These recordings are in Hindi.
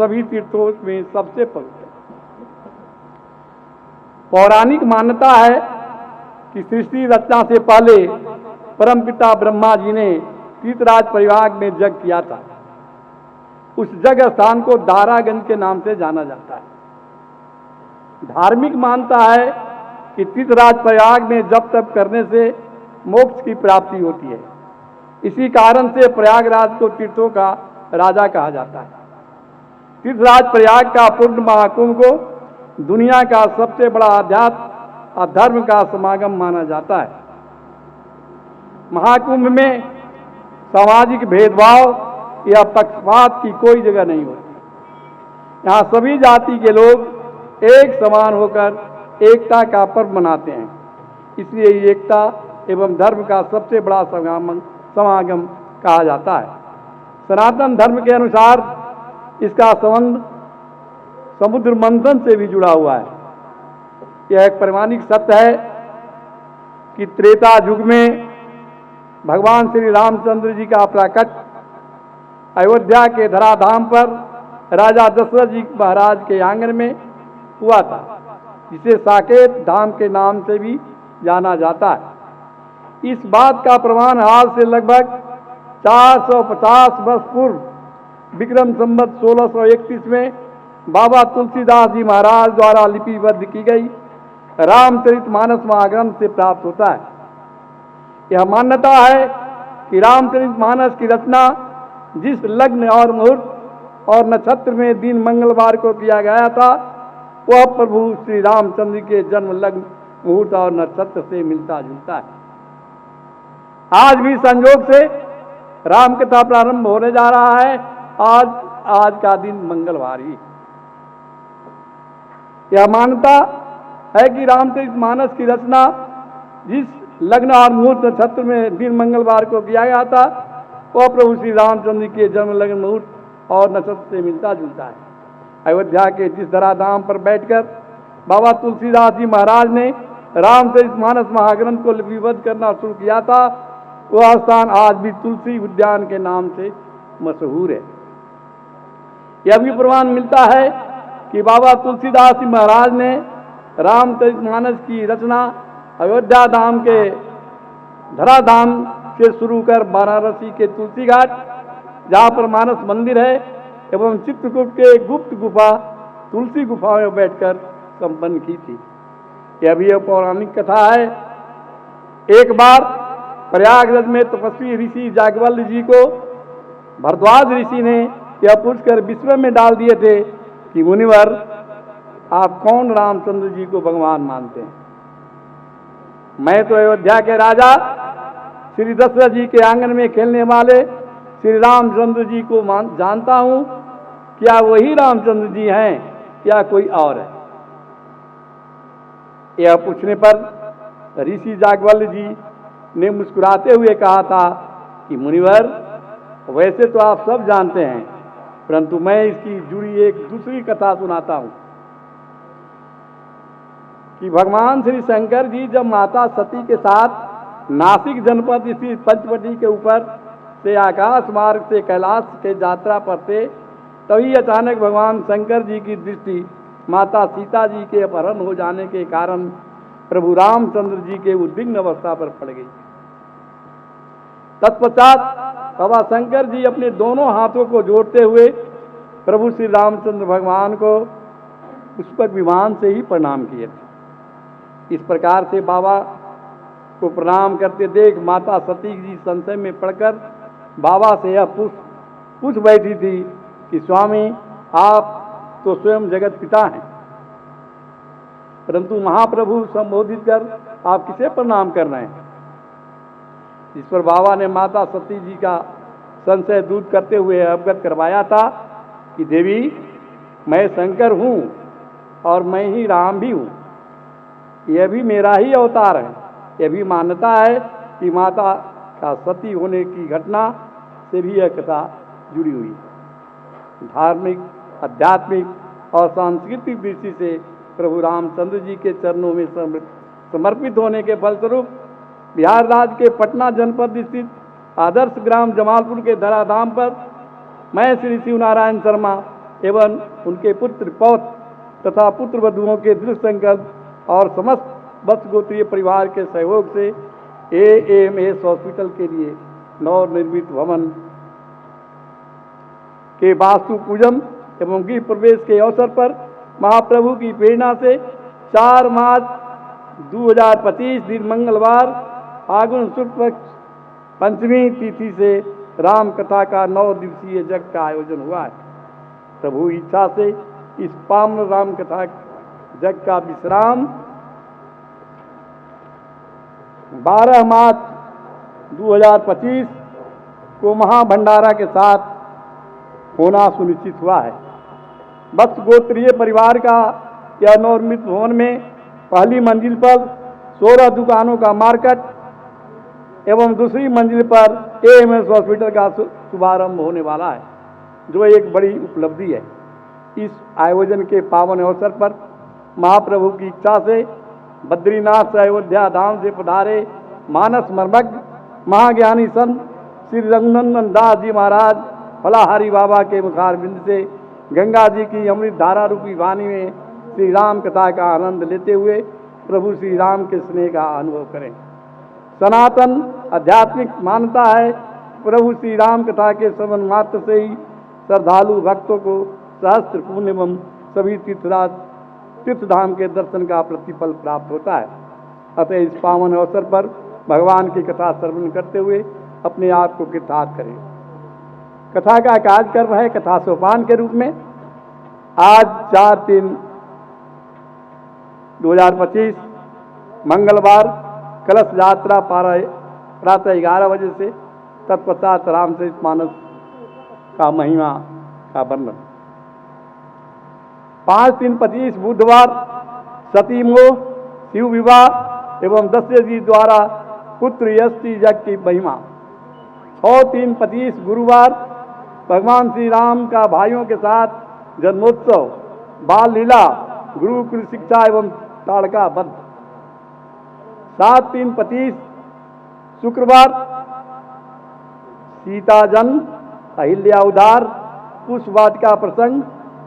सभी तीर्थों में सबसे पवित्र है। पौराणिक मान्यता है कि सृष्टि रचना से पहले परमपिता ब्रह्मा जी ने तीर्थराज परिवार में यज्ञ किया था। उस जगह स्थान को दारागंज के नाम से जाना जाता है। धार्मिक मान्यता है कि तीर्थराज प्रयाग में जप तप करने से मोक्ष की प्राप्ति होती है। इसी कारण से प्रयागराज को तीर्थों का राजा कहा जाता है। तीर्थराज प्रयाग का पूर्ण महाकुंभ को दुनिया का सबसे बड़ा अध्यात्म और धर्म का समागम माना जाता है। महाकुंभ में सामाजिक भेदभाव या पक्षपात की कोई जगह नहीं होती। यहाँ सभी जाति के लोग एक समान होकर एकता का पर्व मनाते हैं। इसलिए एकता एवं धर्म का सबसे बड़ा समागम कहा जाता है। सनातन धर्म के अनुसार इसका संबंध समुद्र मंथन से भी जुड़ा हुआ है। यह एक प्रमाणिक सत्य है कि त्रेता युग में भगवान श्री रामचंद्र जी का प्राकट अयोध्या के धराधाम पर राजा दशरथ जी महाराज के आंगन में हुआ था, जिसे साकेत धाम के नाम से भी जाना जाता है। इस बात का प्रमाण आज से लगभग 450 वर्ष पूर्व विक्रम संवत 1631 में बाबा तुलसीदास जी महाराज द्वारा लिपिबद्ध की गई रामचरितमानस महाग्रंथ से प्राप्त होता है। यह मान्यता है कि रामचरितमानस की रचना जिस लग्न और मुहूर्त और नक्षत्र में दिन मंगलवार को किया गया था, वह प्रभु श्री रामचंद्र के जन्म लग्न मुहूर्त और नक्षत्र से मिलता जुलता है। आज भी संयोग से राम कथा प्रारंभ होने जा रहा है। आज का दिन मंगलवार ही। यह मान्यता है कि रामचरितमानस की रचना जिस लग्न और मुहूर्त नक्षत्र में दिन मंगलवार को किया गया था, वह प्रभु श्री रामचंद्र के जन्म लग्न मुहूर्त और नक्षत्र से मिलता जुलता है। अयोध्या के जिस धराधाम पर बैठकर बाबा तुलसीदास जी महाराज ने रामचरितमानस महाग्रंथ को लिपिबद्ध करना शुरू किया था, वह स्थान आज भी तुलसी उद्यान के नाम से मशहूर है। यह भी प्रमाण मिलता है कि बाबा तुलसीदास जी महाराज ने रामचरितमानस की रचना अयोध्या धाम के धराधाम से शुरू कर वाराणसी के तुलसी घाट, जहाँ पर मानस मंदिर है, एवं चित्रकूट के गुप्त गुफा तुलसी गुफा में बैठकर संपन्न की थी। यह भी एक पौराणिक कथा है। एक बार प्रयागराज में तपस्वी ऋषि जागवल्ल्य जी को भरद्वाज ऋषि ने यह पूछकर विस्मय में डाल दिए थे कि मुनिवर, आप कौन रामचंद्र जी को भगवान मानते हैं? मैं तो अयोध्या के राजा श्री दशरथ जी के आंगन में खेलने वाले श्री रामचंद्र जी को जानता हूं। क्या वही रामचंद्र जी हैं या कोई और है? यह पूछने पर ऋषि जागवल्ल्य जी ने मुस्कुराते हुए कहा था कि मुनिवर, वैसे तो आप सब जानते हैं, परंतु मैं इसकी जुड़ी एक दूसरी कथा सुनाता हूं कि भगवान श्री शंकर जी जब माता सती के साथ नासिक जनपद स्थित पंचवटी के ऊपर से आकाश मार्ग से कैलाश के यात्रा पर थे, तभी अचानक भगवान शंकर जी की दृष्टि माता सीता जी के अपहरण हो जाने के कारण प्रभु रामचंद्र जी के उद्विग्न अवस्था पर पड़ गई। तत्पश्चात बाबा शंकर जी अपने दोनों हाथों को जोड़ते हुए प्रभु श्री रामचंद्र भगवान को पुष्पक विमान से ही प्रणाम किए थे। इस प्रकार से बाबा को प्रणाम करते देख माता सती जी संशय में पड़कर बाबा से यह पूछ बैठी थी कि स्वामी, आप तो स्वयं जगत पिता हैं, परंतु महाप्रभु संबोधित कर आप किसे प्रणाम कर रहे हैं? इस पर बाबा ने माता सती जी का संशय दूर करते हुए अवगत करवाया था कि देवी, मैं शंकर हूँ और मैं ही राम भी हूँ। यह भी मेरा ही अवतार है। यह भी मान्यता है कि माता का सती होने की घटना से भी यह कथा जुड़ी हुई है। धार्मिक, आध्यात्मिक और सांस्कृतिक दृष्टि से प्रभु रामचंद्र जी के चरणों में समर्पित होने के फलस्वरूप बिहार राज्य के पटना जनपद स्थित आदर्श ग्राम जमालपुर के धराधाम पर मैं श्री शिव नारायण शर्मा एवं उनके पुत्र पौत्र तथा पुत्र वधुओं के दृढ़ संकल्प और समस्त वत्स गोत्रीय परिवार के सहयोग से AMS हॉस्पिटल के लिए नवनिर्मित भवन के वास्तु पूजन एवं गृह प्रवेश के अवसर पर महाप्रभु की प्रेरणा से 4 मार्च 2025 दिन मंगलवार फागुन शुक्ल पक्ष पंचमी तिथि से राम कथा का 9 दिवसीय यज्ञ का आयोजन हुआ है। प्रभु इच्छा से इस पावन राम कथा यज्ञ का विश्राम 12 मार्च 2025 को महाभंडारा के साथ होना सुनिश्चित हुआ है। वत्स गोत्रीय परिवार का यह नवनिर्मित भवन में पहली मंजिल पर 16 दुकानों का मार्केट एवं दूसरी मंजिल पर AMS हॉस्पिटल का शुभारंभ होने वाला है, जो एक बड़ी उपलब्धि है। इस आयोजन के पावन अवसर पर महाप्रभु की इच्छा से बद्रीनाथ से अयोध्या धाम से पधारे मानस मर्मज्ञ महाज्ञानी संत श्री रघुनंदन दास जी महाराज फलाहारी बाबा के मुखारबिंद से गंगा जी की अमृत धारा रूपी वाणी में श्री राम कथा का आनंद लेते हुए प्रभु श्री राम के स्नेह का अनुभव करें। सनातन आध्यात्मिक मान्यता है, प्रभु श्री राम कथा के श्रवण मात्र से ही श्रद्धालु भक्तों को सहस्त्र पुण्य एवं सभी तीर्थधाम के दर्शन का प्रतिफल प्राप्त होता है। अतः इस पावन अवसर पर भगवान की कथा श्रवण करते हुए अपने आप को कृतार्थ करें। कथा का कार्यक्रम है कथा सोपान के रूप में। आज 4/3/2025 मंगलवार कलश यात्रा प्रातः 11 बजे से तत्पश्चात रामचरित मानस का महिमा का वर्णन। 5/3/25 बुधवार सतीमोह शिव विवाह एवं दशरथ जी द्वारा पुत्र यष्टि यज्ञ की महिमा। 6/3/25 गुरुवार भगवान श्री राम का भाइयों के साथ जन्मोत्सव, बाल लीला, गुरुकुल शिक्षा एवं ताड़का बद्ध। 7/3/25 शुक्रवार सीता जन्म, अहिल्या उद्धार, पुष्प वाटिका प्रसंग,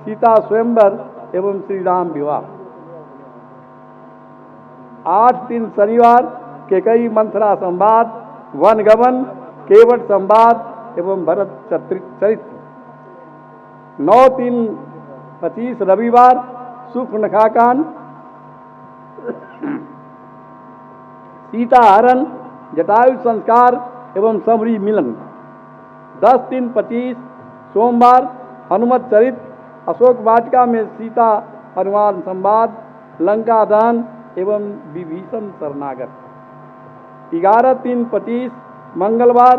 सीता स्वयंवर एवं श्री राम विवाह। 8/3 शनिवार केकई मंथरा संवाद, वनगमन, केवट संवाद एवं भरत चरित्र। 9/3/25 रविवार सुखनखाकांड, सीता हरण, जटायु संस्कार एवं समरी मिलन। 10/3/25 सोमवार हनुमत चरित, अशोक वाटिका में सीता हनुमान संवाद, लंका दहन एवं विभीषण शरणागत। 11/3/25 मंगलवार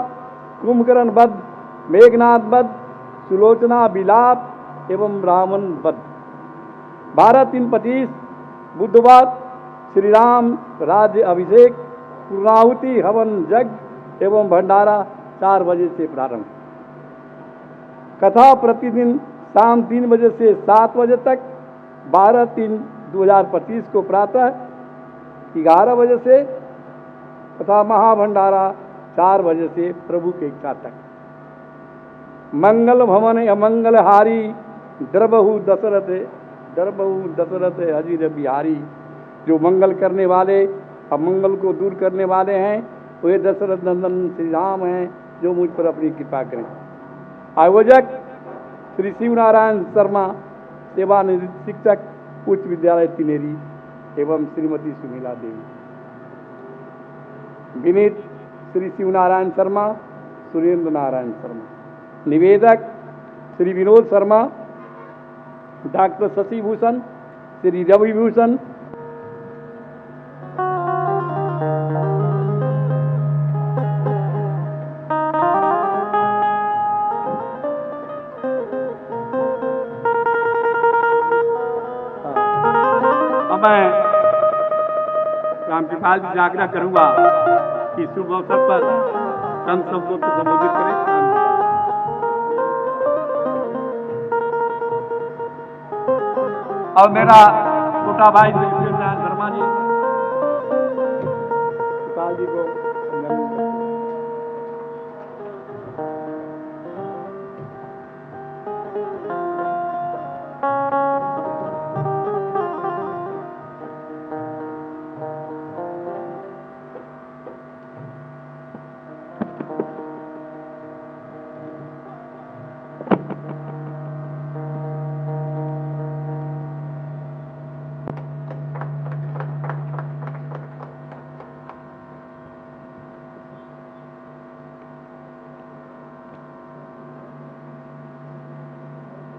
कुंभकर्ण वध, मेघनाथ वध, सुलोचना विलाप एवं रावण वध। 12/3/25 बुधवार श्री राम राज्य अभिषेक, पूर्णाहुति हवन यज्ञ एवं भंडारा 4 बजे से प्रारंभ। कथा प्रतिदिन शाम 3 बजे से 7 बजे तक। 12/3/2025 को प्रातः 11 बजे से तथा महाभंडारा 4 बजे से प्रभु के इच्छा तक। मंगल भवन अमंगल हारी, द्रबहु दशरथ अजीर बिहारी। जो मंगल करने वाले अमंगल को दूर करने वाले हैं वे दशरथ नंदन श्री राम हैं, जो मुझ पर अपनी कृपा करें। आयोजक श्री शिवनारायण शर्मा, सेवानिवृत्त शिक्षक, उच्च विद्यालय तिनेरी एवं श्रीमती सुनीला देवी। विनीत श्री शिवनारायण शर्मा, सुरेंद्र नारायण शर्मा। निवेदक श्री विनोद शर्मा, डॉक्टर शशि भूषण, श्री रवि भूषण। मैं रामकृपाल जी से आग्रह करूंगा कि शुभ अवसर पर संत शब्दों को संबोधित करें। और मेरा छोटा भाई शर्मा जी कृपाल जी को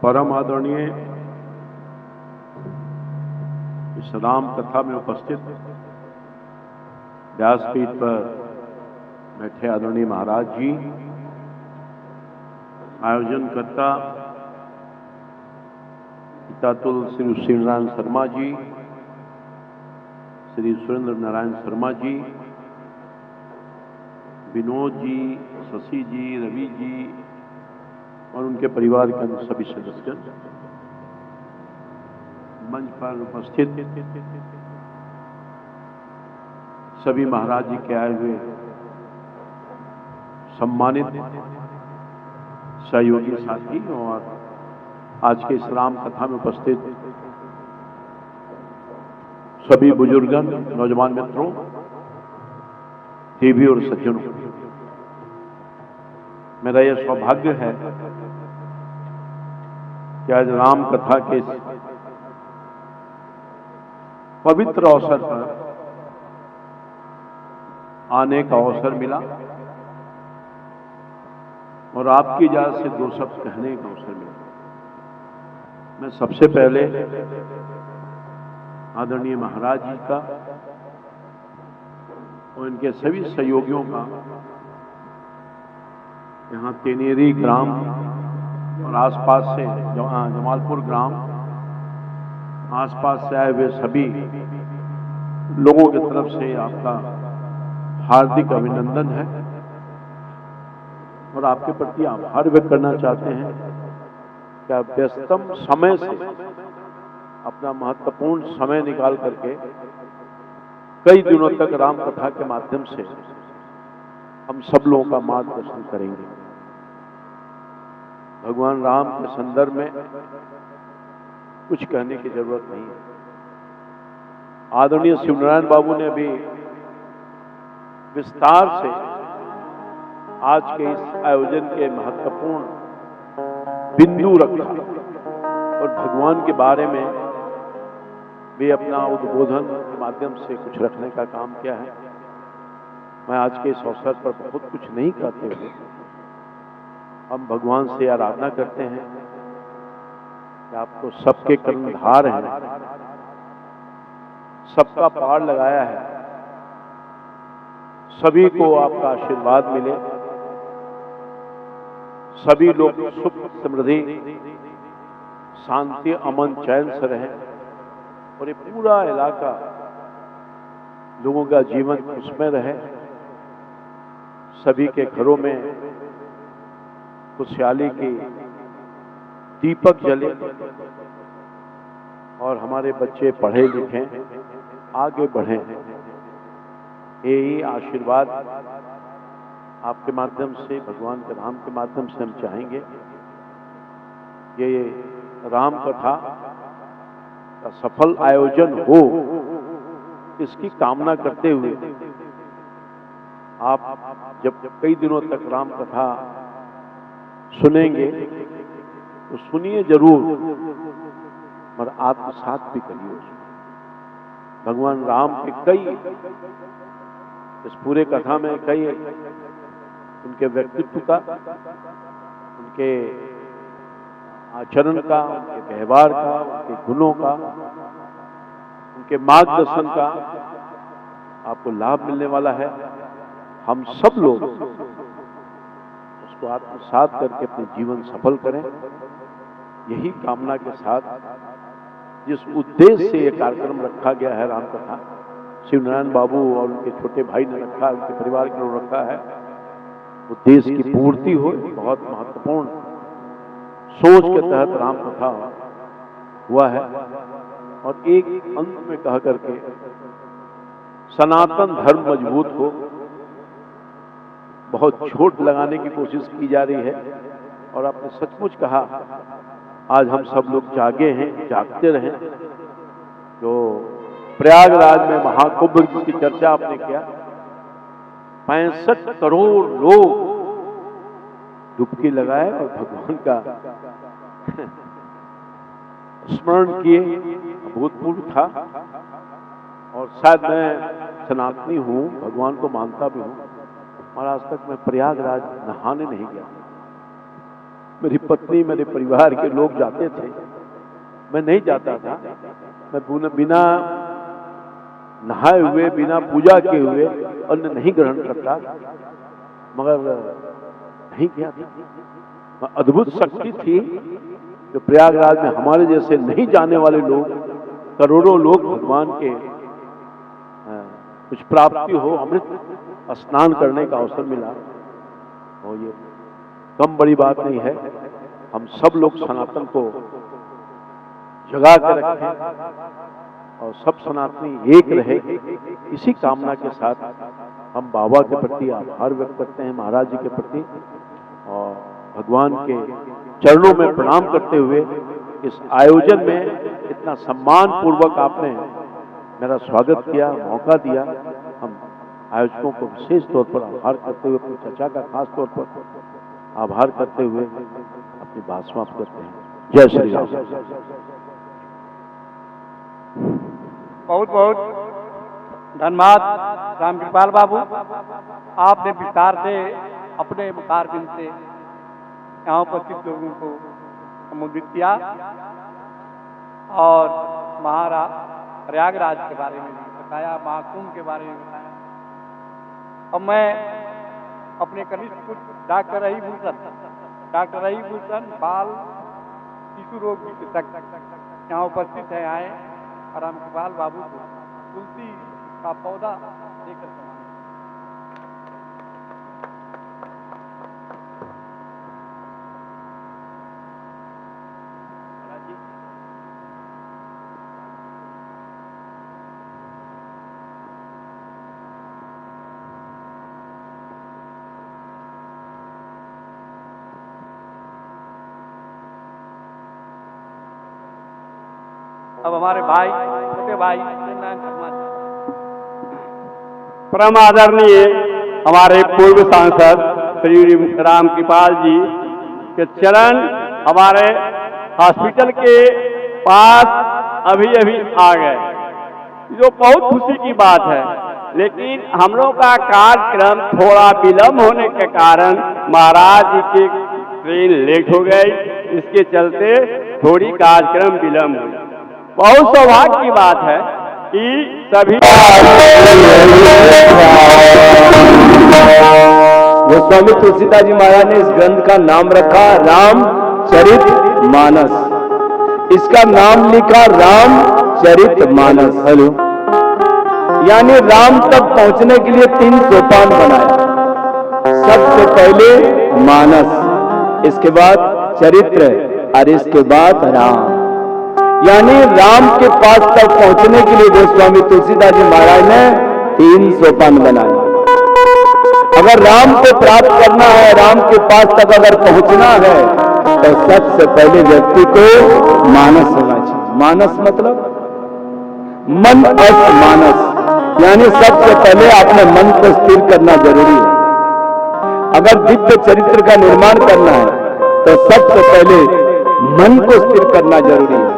परम आदरणीय इस राम कथा में उपस्थित व्यासपीठ पर बैठे आदरणीय महाराज जी, आयोजनकर्ता पितातुल श्री श्रीनारायण शर्मा जी, श्री सुरेंद्र नारायण शर्मा जी, विनोद जी, शशि जी, रवि जी और उनके परिवार के अन्य सभी सदस्य, मंच पर उपस्थित सभी महाराज जी के आए हुए सम्मानित सहयोगी साथी और आज के इस राम कथा में उपस्थित सभी बुजुर्गन, नौजवान मित्रों, देवी और सज्जनों, मेरा यह सौभाग्य है कि आज राम कथा के इस पवित्र अवसर पर आने का अवसर मिला और आपकी इजाजत से दो शब्द कहने का अवसर मिला। मैं सबसे पहले आदरणीय महाराज जी का और इनके सभी सहयोगियों का यहाँ तेनेरी ग्राम और आसपास से जमालपुर ग्राम, आसपास से आए हुए सभी लोगों की तरफ से आपका हार्दिक अभिनंदन है और आपके प्रति आभार व्यक्त करना चाहते हैं कि आप व्यस्तम समय से अपना महत्वपूर्ण समय निकाल करके कई दिनों तक राम कथा के माध्यम से हम सब लोगों का मार्गदर्शन करेंगे। भगवान राम के संदर्भ में कुछ कहने की जरूरत नहीं है। आदरणीय शिवनारायण बाबू ने अभी विस्तार से आज के इस आयोजन के महत्वपूर्ण बिंदु रखा और भगवान के बारे में भी अपना उद्बोधन के माध्यम से कुछ रखने का काम किया है। मैं आज के इस अवसर पर बहुत कुछ नहीं कहते हुए हम भगवान से आराधना करते हैं कि आपको सबके कर्णधार हैं, सबका पार लगाया है, सभी को आपका आशीर्वाद मिले, सभी लोग सुख समृद्धि शांति अमन चैन से रहें और ये पूरा इलाका लोगों का जीवन उसमें रहे, सभी के घरों में खुशहाली की दीपक जले और हमारे बच्चे पढ़े लिखें, आगे बढ़ें। यही आशीर्वाद आपके माध्यम से, भगवान के नाम के माध्यम से हम चाहेंगे। ये राम कथा का सफल आयोजन हो, इसकी कामना करते हुए आप जब कई दिनों तक राम कथा सुनेंगे तो सुनिए जरूर, मगर आत्मसात भी करिए। भगवान राम के कई, इस पूरे कथा में कई उनके व्यक्तित्व का, उनके आचरण का, उनके व्यवहार का, उनके गुणों का, उनके मार्गदर्शन का आपको लाभ मिलने वाला है। हम सब लोग उसको आत्मसात करके अपने जीवन सफल करें, यही कामना के साथ जिस उद्देश्य से ये कार्यक्रम रखा गया है राम कथा, शिवनारायण बाबू और उनके छोटे भाई ने रखा है, उनके परिवार के लोग रखा है, उद्देश्य की पूर्ति हो। बहुत महत्वपूर्ण सोच के तहत राम कथा हुआ है और एक अंत में कह करके सनातन धर्म मजबूत हो, बहुत चोट लगाने की कोशिश की जा रही है और आपने सचमुच कहा, आज हम सब लोग जागे हैं, जागते रहें। जो प्रयागराज में महाकुंभ की चर्चा आपने किया, 65 करोड़ लोग डुबकी लगाए और भगवान का स्मरण किए, अभूतपूर्व था। और शायद मैं सनातनी हूं, भगवान को मानता भी हूं, और आज तक मैं प्रयागराज नहाने नहीं गया। मेरी पत्नी, मेरे परिवार के लोग जाते थे, मैं नहीं जाता था। मैं बिना नहाए हुए, बिना पूजा किए हुए अन्न नहीं ग्रहण करता, मगर नहीं किया था। अद्भुत शक्ति थी जो प्रयागराज में हमारे जैसे नहीं जाने वाले लोग, करोड़ों लोग भगवान के कुछ प्राप्ति हो, अमृत स्नान करने का अवसर मिला। और ये कम बड़ी बात नहीं है। हम सब लोग सनातन को जगा कर रखें और सब सनातनी एक रहे, इसी कामना के साथ हम बाबा के प्रति आभार व्यक्त करते हैं, महाराज जी के प्रति, और भगवान के चरणों में प्रणाम करते हुए इस आयोजन में इतना सम्मान पूर्वक आपने मेरा स्वागत किया, मौका दिया। हम आयोजकों को विशेष तौर पर आभार करते हुए, अपनी चर्चा का खास तौर पर आभार करते हुए अपनी बात समाप्त करते हैं। जय श्री राम। बहुत बहुत धन्यवाद रामकृपाल बाबू, आपने विस्तार से अपने मुखारबिंद से यहाँ उपस्थित लोगों को संबोधित किया और प्रयागराज के बारे में भी बताया, महाकुंभ के बारे में बताया। अब मैं अपने कनिष्ठ पुत्र डॉक्टर रही भूषण बाल शिशु रोग विशेषज्ञ यहाँ उपस्थित है, आए और रामकृपाल बाबू को तुलसी का पौधा देकर अब हमारे भाई, छोटे भाई परम आदरणीय हमारे पूर्व सांसद श्री रामकृपाल जी के चरण हमारे हॉस्पिटल के पास अभी अभी आ गए, जो बहुत खुशी की बात है। लेकिन हम लोग का कार्यक्रम थोड़ा विलम्ब होने के कारण महाराज जी की ट्रेन लेट हो गई, इसके चलते थोड़ी कार्यक्रम विलम्ब हुई। बहुत सौभाग्य की बात है कि सभी गोस्वामी तुलसीदास जी महाराज ने इस ग्रंथ का नाम रखा रामचरितमानस। इसका नाम लिखा रामचरितमानस। हेलो, यानी राम तक पहुंचने के लिए 3 सोपान बनाया। सबसे पहले मानस, इसके बाद चरित्र और इसके बाद राम। यानी राम के पास तक पहुंचने के लिए गोस्वामी तुलसीदास जी महाराज ने 3 सोपान बनाए। अगर राम को प्राप्त करना है, राम के पास तक अगर पहुंचना है, तो सबसे पहले व्यक्ति को मानस होना चाहिए। मानस मतलब मन अस मानस, यानी सबसे पहले अपने मन को स्थिर करना जरूरी है। अगर दिव्य चरित्र का निर्माण करना है, तो सबसे पहले मन को स्थिर करना जरूरी है।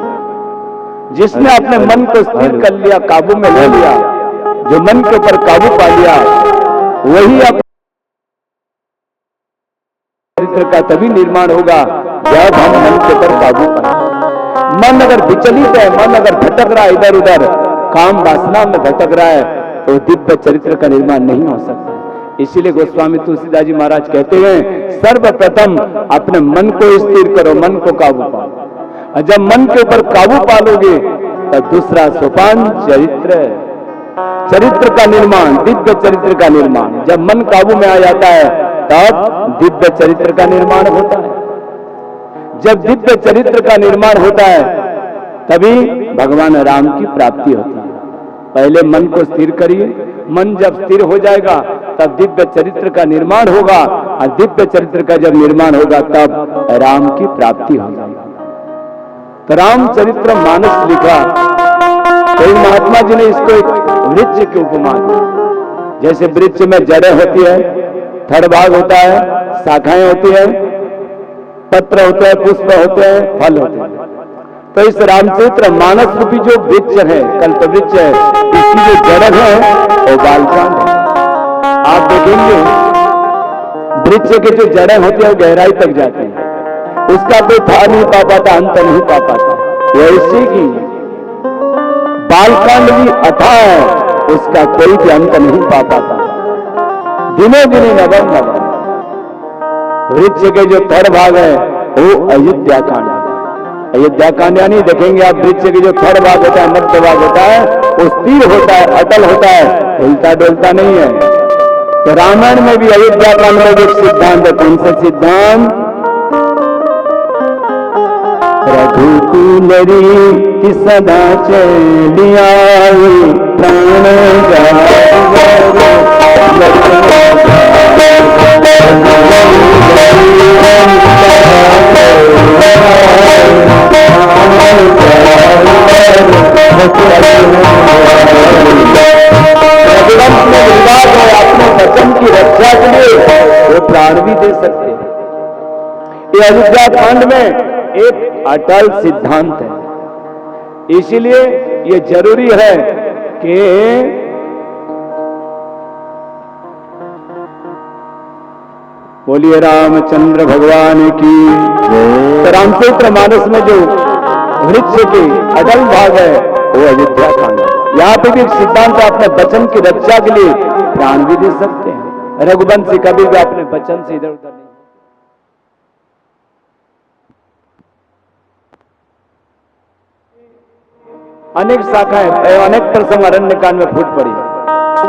जिसने अपने मन को स्थिर कर लिया, काबू में ले लिया, जो मन के ऊपर काबू पा लिया, वही अपने चरित्र का तभी निर्माण होगा जब हम मन के ऊपर काबू पाए। मन अगर विचलित है, मन अगर भटक रहा है इधर उधर, काम वासना में भटक रहा है, तो दिव्य चरित्र का निर्माण नहीं हो सकता। इसीलिए गोस्वामी तुलसीदास जी महाराज कहते हैं, सर्वप्रथम अपने मन को स्थिर करो, मन को काबू पाओ। जब मन के ऊपर काबू पालोगे, तब दूसरा सोपान चरित्र का निर्माण, दिव्य चरित्र का निर्माण। जब मन काबू में आ जाता है, तब दिव्य चरित्र का निर्माण होता है। जब दिव्य चरित्र का निर्माण होता है, तभी भगवान राम की प्राप्ति होती है। पहले मन को स्थिर करिए, मन जब स्थिर हो जाएगा, तब दिव्य चरित्र का निर्माण होगा, और दिव्य चरित्र का जब निर्माण होगा, तब राम की प्राप्ति हो जाएगी। तो रामचरित्र मानस लिखा, तो महात्मा जी ने इसको एक वृक्ष की उपमा दी। जैसे वृक्ष में जड़ें होती है, थड़ भाग होता है, शाखाएं होती है, पत्र होते हैं, पुष्प होते हैं, फल होते हैं। तो इस रामचरित्र मानस रूपी जो वृक्ष है, कल्प वृक्ष है, इसकी जो जड़ है वो बालकांड है। आप देखेंगे वृक्ष के जो जड़ें होती है वो गहराई तक जाती है, उसका कोई था नहीं पा पाता, अंत नहीं पा पाता। वैसे ही बालकांड भी अथाह है, उसका कोई भी अंत नहीं पा पाता। दिनों दिने नवम नवम वृक्ष के जो थर्ड भाग है वो अयोध्या कांड है। अयोध्या कांड यानी देखेंगे आप, वृक्ष के जो थर्ड भाग होता है, मध्य भाग होता है, वो स्थिर होता है, अटल होता है, हिलता डोलता नहीं है। तो रामायण में भी अयोध्या कांड में एक सिद्धांत है। कौन सा सिद्धांत? रघुकुल रीति सदा चलिया प्राण अपने वचन की रक्षा के लिए वो प्राण भी दे सकते हैं। ये अयोध्या कांड में एक अटल सिद्धांत है। इसीलिए ये जरूरी है कि बोलिए रामचंद्र भगवान की। तो रामचरित्र मानस में जो वृक्ष के अटल भाग है वो अयोध्या कांड है। यहाँ पे भी एक सिद्धांत है, अपने वचन की रक्षा के लिए प्राण भी दे सकते हैं। रघुवंशी कभी भी अपने वचन से इधर उधर नहीं। अनेक शाखाएं, अनेक प्रसंग अरण्य कांड में फूट पड़ी,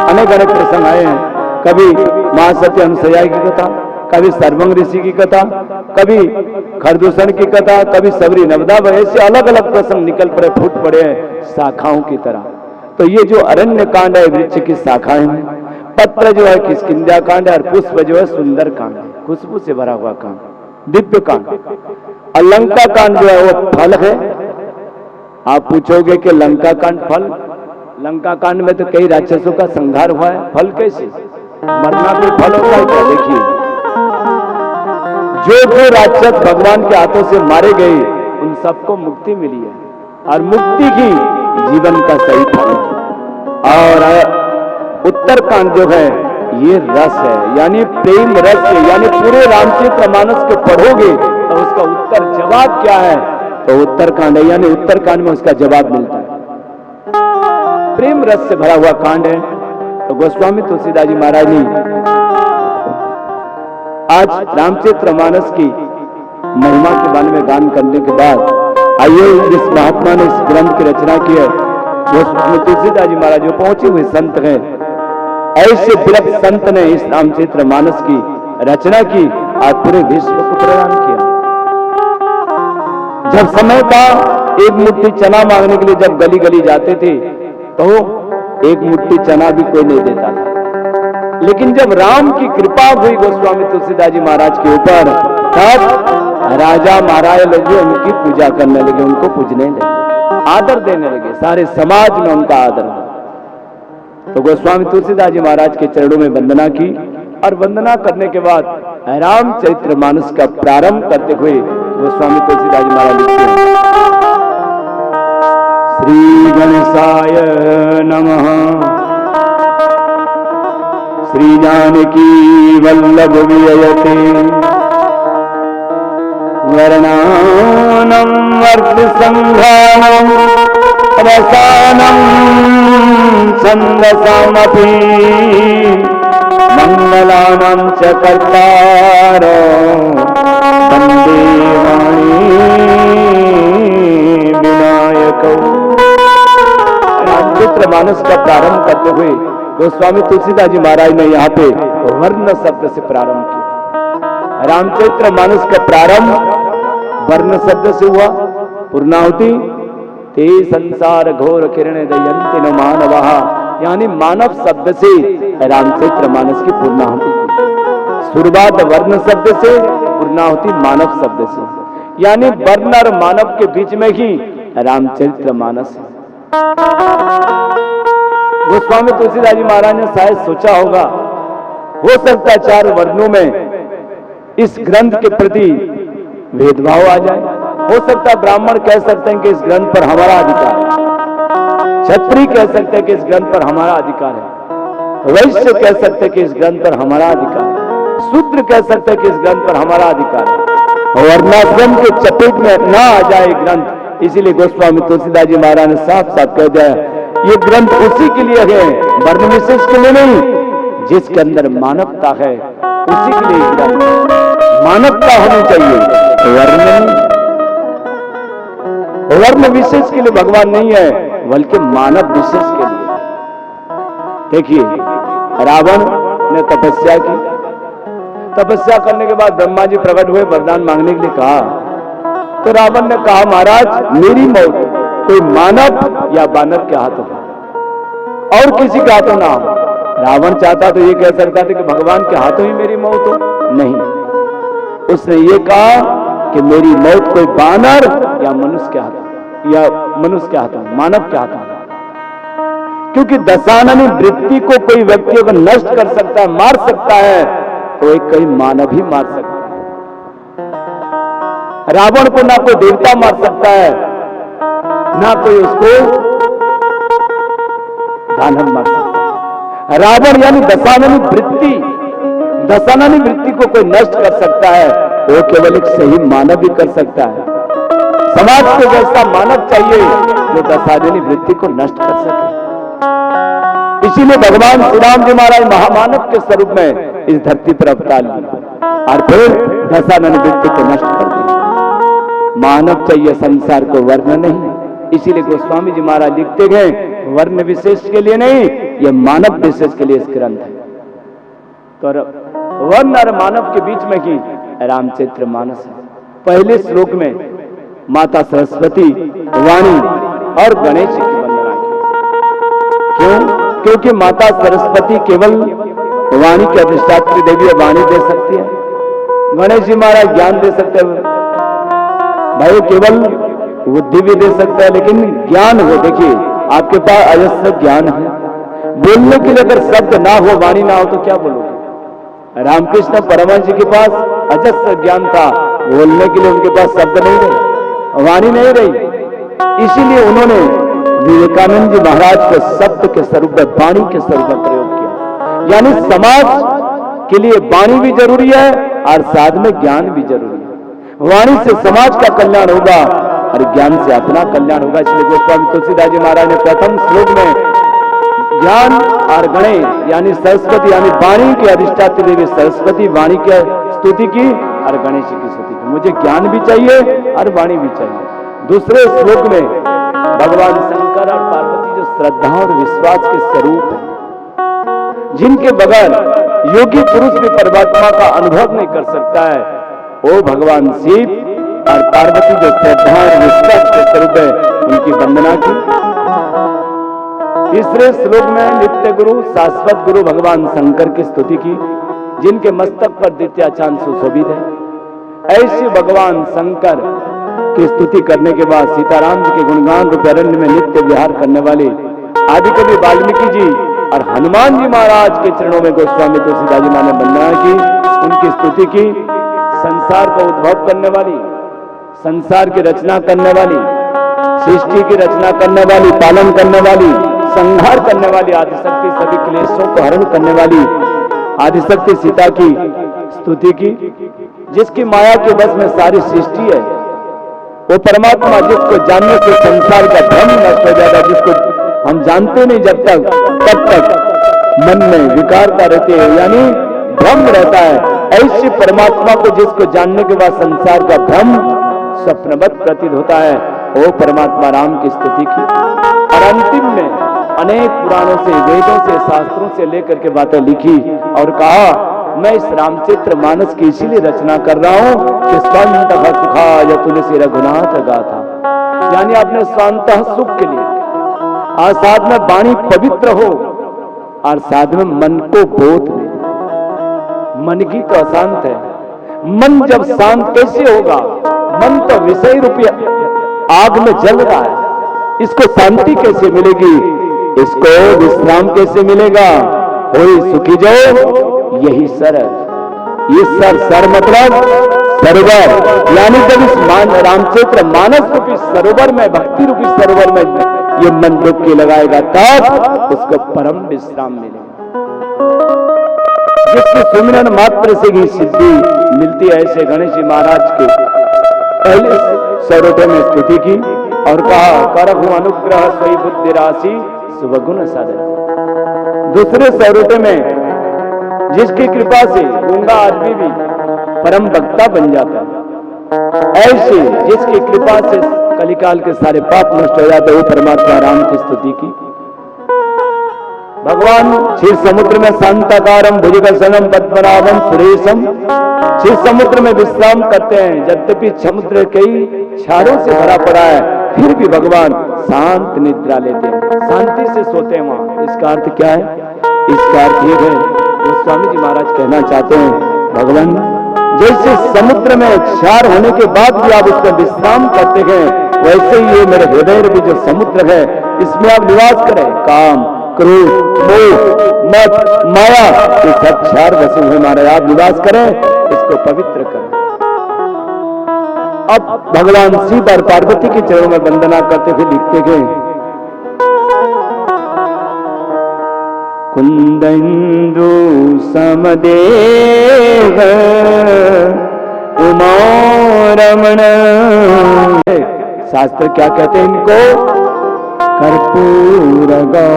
अनेक प्रसंग आए हैं। कभी महासती अनुसुईया की कथा, कभी सर्वंग ऋषि की कथा, कभी खरदूषण की कथा, कभी सबरी नवदा, ऐसे अलग अलग प्रसंग निकल पड़े, फूट पड़े हैं शाखाओं की तरह। तो ये जो अरण्य कांड है वृक्ष की शाखाएं हैं, पत्र जो है किष्किंध्या कांड है, और पुष्प जो है सुंदर कांड है, खुशबू से भरा हुआ कांड, दिव्य कांड। और लंका कांड जो है वो फल है। आप पूछोगे कि लंका कांड फल, लंका कांड में तो कई राक्षसों का संहार हुआ है, फल कैसे? मरना कोई फल होता है क्या? देखिए, जो राक्षस भगवान के हाथों से मारे गए उन सबको मुक्ति मिली है, और मुक्ति ही जीवन का सही फल है। और उत्तरकांड जो है ये रस है, यानी प्रेम रस है, यानी पूरे रामचरितमानस को पढ़ोगे तो उसका उत्तर जवाब क्या है, तो उत्तरकांड है, यानी उत्तरकांड में उसका जवाब मिलता है। प्रेम रस से भरा हुआ कांड है। तो गोस्वामी तुलसीदास जी महाराज ने आज रामचरितमानस की महिमा के बारे में गान करने के बाद आइए जिस महात्मा ने इस ग्रंथ की रचना की है, गोस्वामी तुलसीदास जी महाराज जो पहुंचे हुए संत हैं, ऐसे विलक्षण संत ने इस रामचरितमानस की रचना की और पूरे विश्व को प्रदान किया। जब समय था, एक मुट्ठी चना मांगने के लिए जब गली गली जाते थे तो एक मुट्ठी चना भी कोई नहीं देता था। लेकिन जब राम की कृपा हुई गोस्वामी तुलसीदास जी महाराज के ऊपर, तब राजा महाराज लोग उनकी पूजा करने लगे, उनको पूजने लगे, आदर देने लगे, सारे समाज में उनका आदर हुआ। तो गोस्वामी तुलसीदास जी महाराज के चरणों में वंदना की, और वंदना करने के बाद रामचरितमानस का प्रारंभ करते हुए गोस्वामी तुलसीदास जी महाराज लिखते हैं, श्री गणेशाय नमः, श्री जानकी वल्लभ विजयते, वर्णानं वर्त संघानं रसानं छन्दसामपि, मंगलानां च कर्तारो वन्दे वाणी विनायकौ। रामचरितमानस का प्रारंभ करते हुए गोस्वामी तुलसीदास जी महाराज ने यहाँ पे वर्ण शब्द से प्रारंभ किया। रामचरितमानस का प्रारंभ वर्ण शब्द से हुआ। पूर्णाहुति ते संसार घोर किरण दयंति न मानवः, यानी मानव शब्द से रामचरितमानस की पूर्णाहुति की। शुरुआत वर्ण शब्द से, पूर्णाहुति मानव शब्द से, यानी वर्ण और मानव के बीच में ही रामचरितमानस है। गोस्वामी तुलसीदास जी महाराज ने शायद सोचा होगा, हो सकता है चार वर्णों में इस ग्रंथ के प्रति भेदभाव आ जाए, हो सकता है ब्राह्मण कह सकते हैं कि इस ग्रंथ पर हमारा अधिकार है, क्षत्रिय कह सकते हैं कि इस ग्रंथ पर हमारा अधिकार है, वैश्य कह सकते हैं कि इस ग्रंथ पर हमारा अधिकार है, शूद्र कह सकते हैं कि इस ग्रंथ पर हमारा अधिकार है। वर्णाश्रम के चपेट में ना आ जाए ग्रंथ। इसीलिए गोस्वामी तुलसीदास जी महाराज ने साफ साफ कह दिया, ये ग्रंथ उसी के लिए है, वर्ण विशेष के लिए नहीं। जिसके अंदर मानवता है उसी के लिए ग्रंथ। मानवता होनी चाहिए, वर्ण विशेष के लिए भगवान नहीं है, बल्कि मानव विशेष के लिए। देखिए, रावण ने तपस्या की, तपस्या करने के बाद ब्रह्मा जी प्रकट हुए, वरदान मांगने के लिए कहा। तो रावण ने कहा, महाराज मेरी मौत कोई मानव या बानर के हाथों और किसी के हाथों ना हो। रावण चाहता तो ये कह सकता था कि भगवान के हाथों ही मेरी मौत हो, नहीं, उसने ये कहा कि मेरी मौत कोई बानर या मनुष्य के हाथों, या मनुष्य के हाथों, मानव के हाथों। क्योंकि दशाननी वृत्ति को कोई व्यक्ति अगर नष्ट कर सकता है, मार सकता है, तो एक कोई मानव ही मार सकता है। रावण को ना कोई देवता मार सकता है, ना कोई उसको दानव मार सकता है। रावण यानी दशाननी वृत्ति, दशाननी वृत्ति को कोई नष्ट कर सकता है, वो केवल एक सही मानव ही कर सकता है। समाज को वैसा मानव चाहिए जो दशाननी वृत्ति को नष्ट कर सके। इसीलिए भगवान श्री राम जी महाराज महामानव के स्वरूप में इस धरती पर अवतार लिए और फिर दशाननी वृत्ति को नष्ट कर दिया। मानव चाहिए संसार को, वर्ण नहीं। इसीलिए गोस्वामी जी महाराज लिखते गए, वर्ण विशेष के लिए नहीं, यह मानव विशेष के लिए इस ग्रंथ है। तो वर्ण और मानव के बीच में ही रामचरित्र मानस है। पहले श्लोक में माता सरस्वती, वाणी और गणेश की वंदना की। क्यों? क्योंकि माता सरस्वती केवल वाणी की अधिष्ठात्री देवी है, वाणी दे सकती है। गणेश जी महाराज ज्ञान दे सकते हैं, भाई केवल बुद्धि भी दे सकता है, लेकिन ज्ञान हो। देखिए, आपके पास अजस्र ज्ञान है, बोलने के लिए अगर शब्द ना हो, वाणी ना हो, तो क्या बोलोगे? रामकृष्ण परमहंस जी के पास अजस्र ज्ञान था, बोलने के लिए उनके पास शब्द नहीं रहे, वाणी नहीं रही। इसीलिए उन्होंने विवेकानंद जी महाराज को शब्द के स्वरूप में, वाणी के स्वरूप में प्रयोग किया। यानी समाज के लिए वाणी भी जरूरी है और साथ में ज्ञान भी जरूरी है। वाणी से समाज का कल्याण होगा और ज्ञान से अपना कल्याण होगा। इसलिए गोस्वामी तुलसीदास जी महाराज ने प्रथम श्लोक में ज्ञान और गणेश यानी सरस्वती यानी वाणी की अधिष्ठात्री देवी सरस्वती, वाणी की स्तुति की और गणेश की स्तुति की। मुझे ज्ञान भी चाहिए और वाणी भी चाहिए। दूसरे श्लोक में भगवान शंकर और पार्वती जो श्रद्धा और विश्वास के स्वरूप है, जिनके बगैर योगी पुरुष भी परमात्मा का अनुभव नहीं कर सकता है, वो भगवान शिव और पार्वती जो श्रद्धा और विश्वास के स्वरूप है, उनकी वंदना की। तीसरे श्लोक में नित्य गुरु, शाश्वत गुरु भगवान शंकर की स्तुति की, जिनके मस्तक पर द्वितीय चांद सुशोभित है। ऐसे भगवान शंकर की स्तुति करने के बाद सीताराम जी के गुणगान रूप अरण्य में नित्य विहार करने वाले आदिकवि वाल्मीकि जी और हनुमान जी महाराज के चरणों में गोस्वामी तुलसीदास जी महाराज ने वंदना की, उनकी स्तुति की। संसार का उद्भव करने वाली, संसार की रचना करने वाली, सृष्टि की रचना करने वाली, पालन करने वाली, संहार करने वाली आदिशक्ति, सभी क्लेशों को हरण करने वाली आदिशक्ति सीता की स्तुति की। जिसकी माया के बस में सारी सृष्टि है, वो परमात्मा जिसको जानने से संसार का भ्रम नष्ट हो जाता है, जिसको हम जानते नहीं जब तक, तब तक मन में विकारता रहती है, यानी भ्रम रहता है। ऐसे परमात्मा को जिसको जानने के बाद संसार का भ्रम स्वप्नवत प्रतीत होता है, वो परमात्मा राम की स्तुति की। और अंतिम में अनेक पुराणों से, वेदों से, शास्त्रों से लेकर के बातें लिखी और कहा, मैं इस रामचरित्र मानस की इसीलिए रचना कर रहा हूं कि स्वांत सुखाय तुलसी रघुनाथ गाथा, यानी अपने स्वांत सुख के लिए, और साथ में वाणी पवित्र हो और साथ में मन को बोध दे। मन की तो अशांत है, मन जब शांत कैसे होगा? मन तो विषय रूपी आग में जल रहा है, इसको शांति कैसे मिलेगी? इसको विश्राम कैसे मिलेगा? होई सुखी जाओ, यही सर है। ये सर मतलब सरोवर, यानी जब इस रामचरित्र मानस रूपी सरोवर में, भक्ति रूपी सरोवर में ये मन डुबकी लगाएगा, तब उसको परम विश्राम मिलेगा। जिसकी सुमिरन मात्र से ही सिद्धि मिलती है, ऐसे गणेश जी महाराज के पहले सरोटे में स्तुति की और कहा करहु अनुग्रह सोई बुद्धि राशि सुबगुण साधन। दूसरे सरोटे में जिसकी कृपा से गूंगा आदमी भी परम वक्ता बन जाता है, ऐसे जिसकी कृपा से कलिकाल के सारे पाप नष्ट हो जाते, वो परमात्मा राम की स्तुति की। भगवान क्षीर समुद्र में शांताकारम भुजगशयनम पद्मनाभम सुरेशम क्षीर समुद्र में विश्राम करते हैं। यद्यपि समुद्र कई क्षारों से भरा पड़ा है, फिर भी भगवान शांत निद्रा लेते हैं, शांति से सोते हैं वहां। इसका अर्थ क्या है? इसका अर्थ ये है, गोस्वामी जी महाराज कहना चाहते हैं, भगवान जैसे समुद्र में क्षार होने के बाद भी आप उसमें विश्राम करते हैं, वैसे ही ये मेरे हृदय में जो समुद्र है, इसमें आप निवास करें। काम, क्रोध, मोह, मद, माया, ये सब क्षार बसे हुए हमारे, आप निवास करें, इसको पवित्र करें। अब भगवान शिव और पार्वती के चरणों में वंदना करते हुए लिखते गए, कुंदंदु समदेव उमा रमण। शास्त्र क्या कहते हैं इनको? कर्पूर गौ।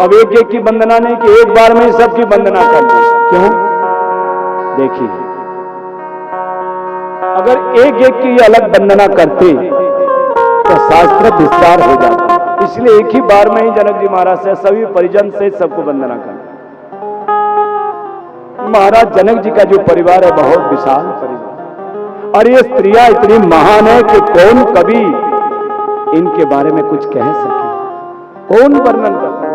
अब एक एक की वंदना नहीं कि एक बार में सबकी वंदना कर दी। क्यों? देखिए, अगर एक एक की अलग वंदना करते तो शास्त्र विस्तार हो जाता, इसलिए एक ही बार में ही जनक जी महाराज से सभी परिजन से सबको वंदना कर। महाराज जनक जी का जो परिवार है बहुत विशाल परिवार, और ये स्त्रियां इतनी महान है कि कौन कभी इनके बारे में कुछ कह सके, कौन वर्णन कर सके।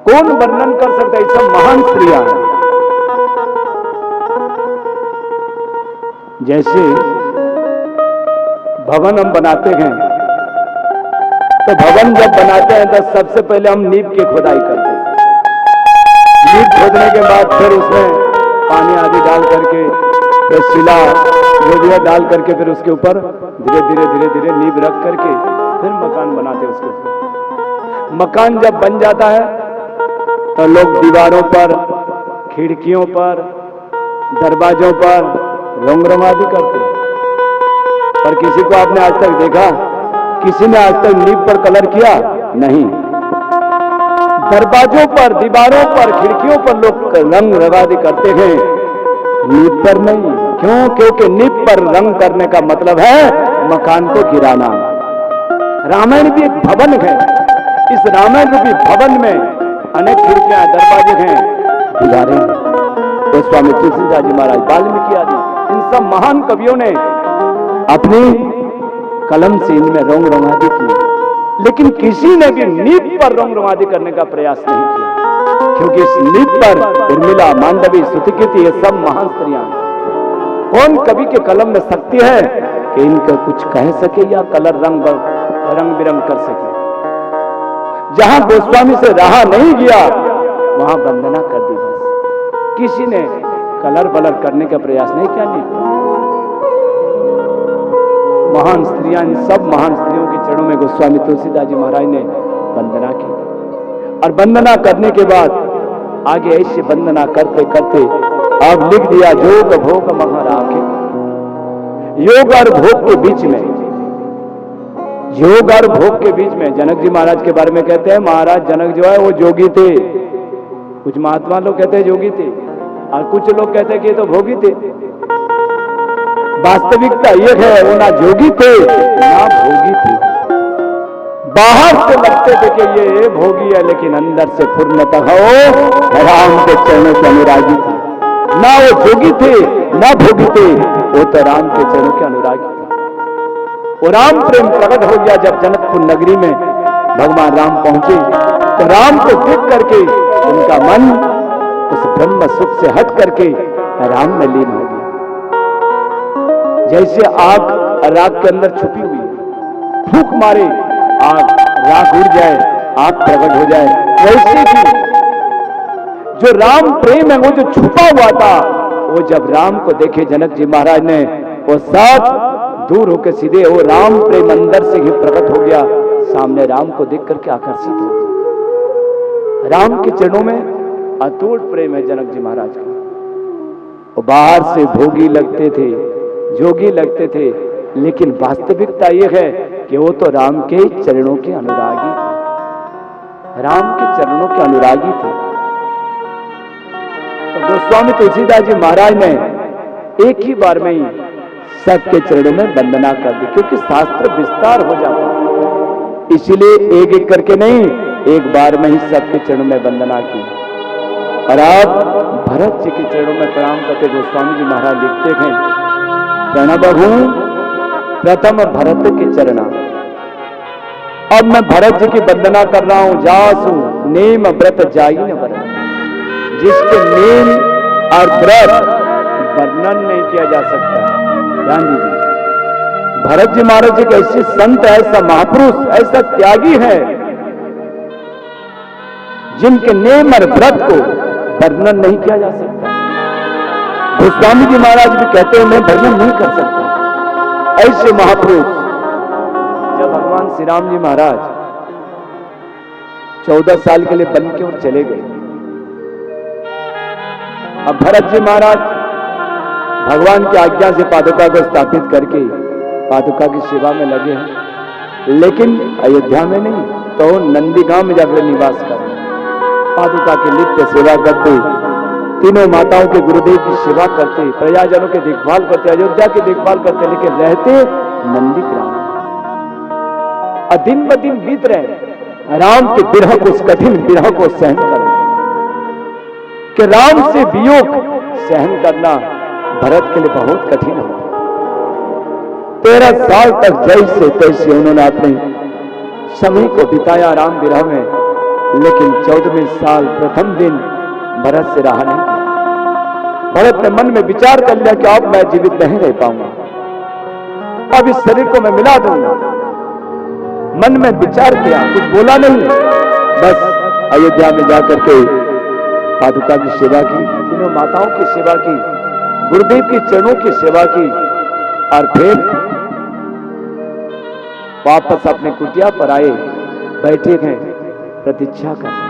कौन वर्णन कर सकता है? सब महान स्त्रियां हैं। जैसे भवन हम बनाते हैं, तो भवन जब बनाते हैं तो सबसे पहले हम नींव की खुदाई करते हैं। नींव खोदने के बाद फिर उसमें पानी आदि डाल करके, फिर शिला जो भी है डाल करके, फिर उसके ऊपर धीरे धीरे धीरे धीरे नींव रख करके फिर मकान बनाते हैं। उसके ऊपर मकान जब बन जाता है तो लोग दीवारों पर, खिड़कियों पर, दरवाजों पर रंग रंगादी करते हैं। पर किसी को आपने आज तक देखा? किसी ने आज तक नींव पर कलर किया? नहीं। दरवाजों पर, दीवारों पर, खिड़कियों पर लोग रंग रंगादी करते हैं, नींव पर नहीं। क्यों? क्योंकि नींव पर रंग करने का मतलब है मकान को गिराना। रामायण भी एक भवन है। इस रामायण रूपी भवन में अनेक खिड़कियां, दरवाजे हैं, दीवारें हैं। तो स्वामी तुलसीदास जी महाराज, वाल्मीकि आदि, इन सब महान कवियों ने अपनी कलम से इनमें रंग रंगादी की, लेकिन किसी ने भी नींव पर रंग रंगादी करने का प्रयास नहीं किया, क्योंकि इस नींव पर उर्मिला, मांडवी, स्तुतिकीर्ति, ये सब महान स्त्रियां। कौन कवि के कलम में शक्ति है कि इनका कुछ कह सके या कलर रंग बिरंग कर सके? जहां गोस्वामी से रहा नहीं गया वहां वंदना कर दी बस। किसी ने कलर बलर करने का प्रयास नहीं किया। नहीं, महान स्त्रियां, इन सब महान स्त्रियों के चरणों में गोस्वामी तुलसीदास जी महाराज ने वंदना की, और वंदना करने के बाद आगे ऐसे वंदना करते करते अब लिख दिया, योग भोग महा राखे। योग और भोग के बीच में, योग और भोग के बीच में जनक जी महाराज के बारे में कहते हैं, महाराज जनक जो है वो जोगी थे। कुछ महात्मा लोग कहते हैं जोगी थे, और कुछ लोग कहते हैं कि ये तो भोगी थे। वास्तविकता ये है, वो ना जोगी थे ना भोगी थे। बाहर से लगते थे कि ये भोगी है, लेकिन अंदर से पूर्णतः राम के चरणों के अनुरागी थे। ना वो जोगी थे ना भोगी थे, वो तो राम के चरणों के अनुरागी थे। वो राम प्रेम प्रकट हो गया जब जनकपुर नगरी में भगवान राम पहुंचे, तो राम को देख करके उनका मन उस ब्रह्म सुख से हट करके राम में लीन हो गया। जैसे आग राख के अंदर छुपी हुई, फूंक मारे आग, राख उड़ जाए, आग प्रकट हो जाए, वैसे भी जो राम प्रेम है वो जो छुपा हुआ था, वो जब राम को देखे जनक जी महाराज ने, वो सब दूर होकर सीधे वो राम प्रेम अंदर से ही प्रकट हो गया, सामने राम को देख करके आकर्षित हो। राम के चरणों में अतूट प्रेम है जनक जी महाराज का। वो बाहर से भोगी लगते थे, जोगी लगते थे, लेकिन वास्तविकता ये है कि वो तो राम के चरणों के अनुरागी थे, राम के चरणों के अनुरागी थे। तो गोस्वामी तुलसीदास जी महाराज ने एक ही बार में ही सबके चरणों में वंदना कर दी, क्योंकि शास्त्र विस्तार हो जाता है, इसीलिए एक एक करके नहीं, एक बार में ही सबके चरणों में वंदना की। और आप भरत जी के चरणों में प्रणाम करते गोस्वामी जी महाराज लिखते हैं, प्रणबहु प्रथम भरत के चरणा। अब मैं भरत जी की वंदना कर रहा हूं। जासु नेम व्रत जाई न वरन, जिसके नेम और व्रत वर्णन नहीं किया जा सकता। ध्यान दीजिए, भरत जी महाराज एक ऐसे संत, ऐसा महापुरुष, ऐसा त्यागी है जिनके नेम और व्रत को वर्णन नहीं किया जा सकता। गोस्वामी जी महाराज भी कहते हैं मैं वर्णन नहीं कर सकता। ऐसे महापुरुष जब भगवान श्री राम जी महाराज 14 साल के लिए बन के और चले गए, अब भरत जी महाराज भगवान की आज्ञा से पादुका को स्थापित करके पादुका की सेवा में लगे हैं, लेकिन अयोध्या में नहीं, तो नंदीगांव में जाकर निवास कर पादुका की नित्य सेवा करते, तीनों माताओं के गुरुदेव की सेवा करते, प्रजाजनों की देखभाल करते, अयोध्या की देखभाल करते, लेकिन रहते नंदीग्राम। और दिन ब दिन बीत रहे, राम के विरह को, उस कठिन विरह को सहन कर, कि राम से वियोग सहन करना भरत के लिए बहुत कठिन है। 13 साल तक जैसे तैसे उन्होंने अपने समय को बिताया राम विरह में, लेकिन 14वें साल प्रथम दिन भरत से रहा नहीं। भरत ने मन में विचार कर लिया कि अब मैं जीवित नहीं रह पाऊंगा, अब इस शरीर को मैं मिला दूंगा। मन में विचार किया, कुछ बोला नहीं, बस अयोध्या में जाकर के पादुका की सेवा की, तीनों माताओं की सेवा की, गुरुदेव के चरणों की सेवा की, और फिर वापस अपने कुटिया पर आए, बैठे हैं, प्रतीक्षा कर रहे।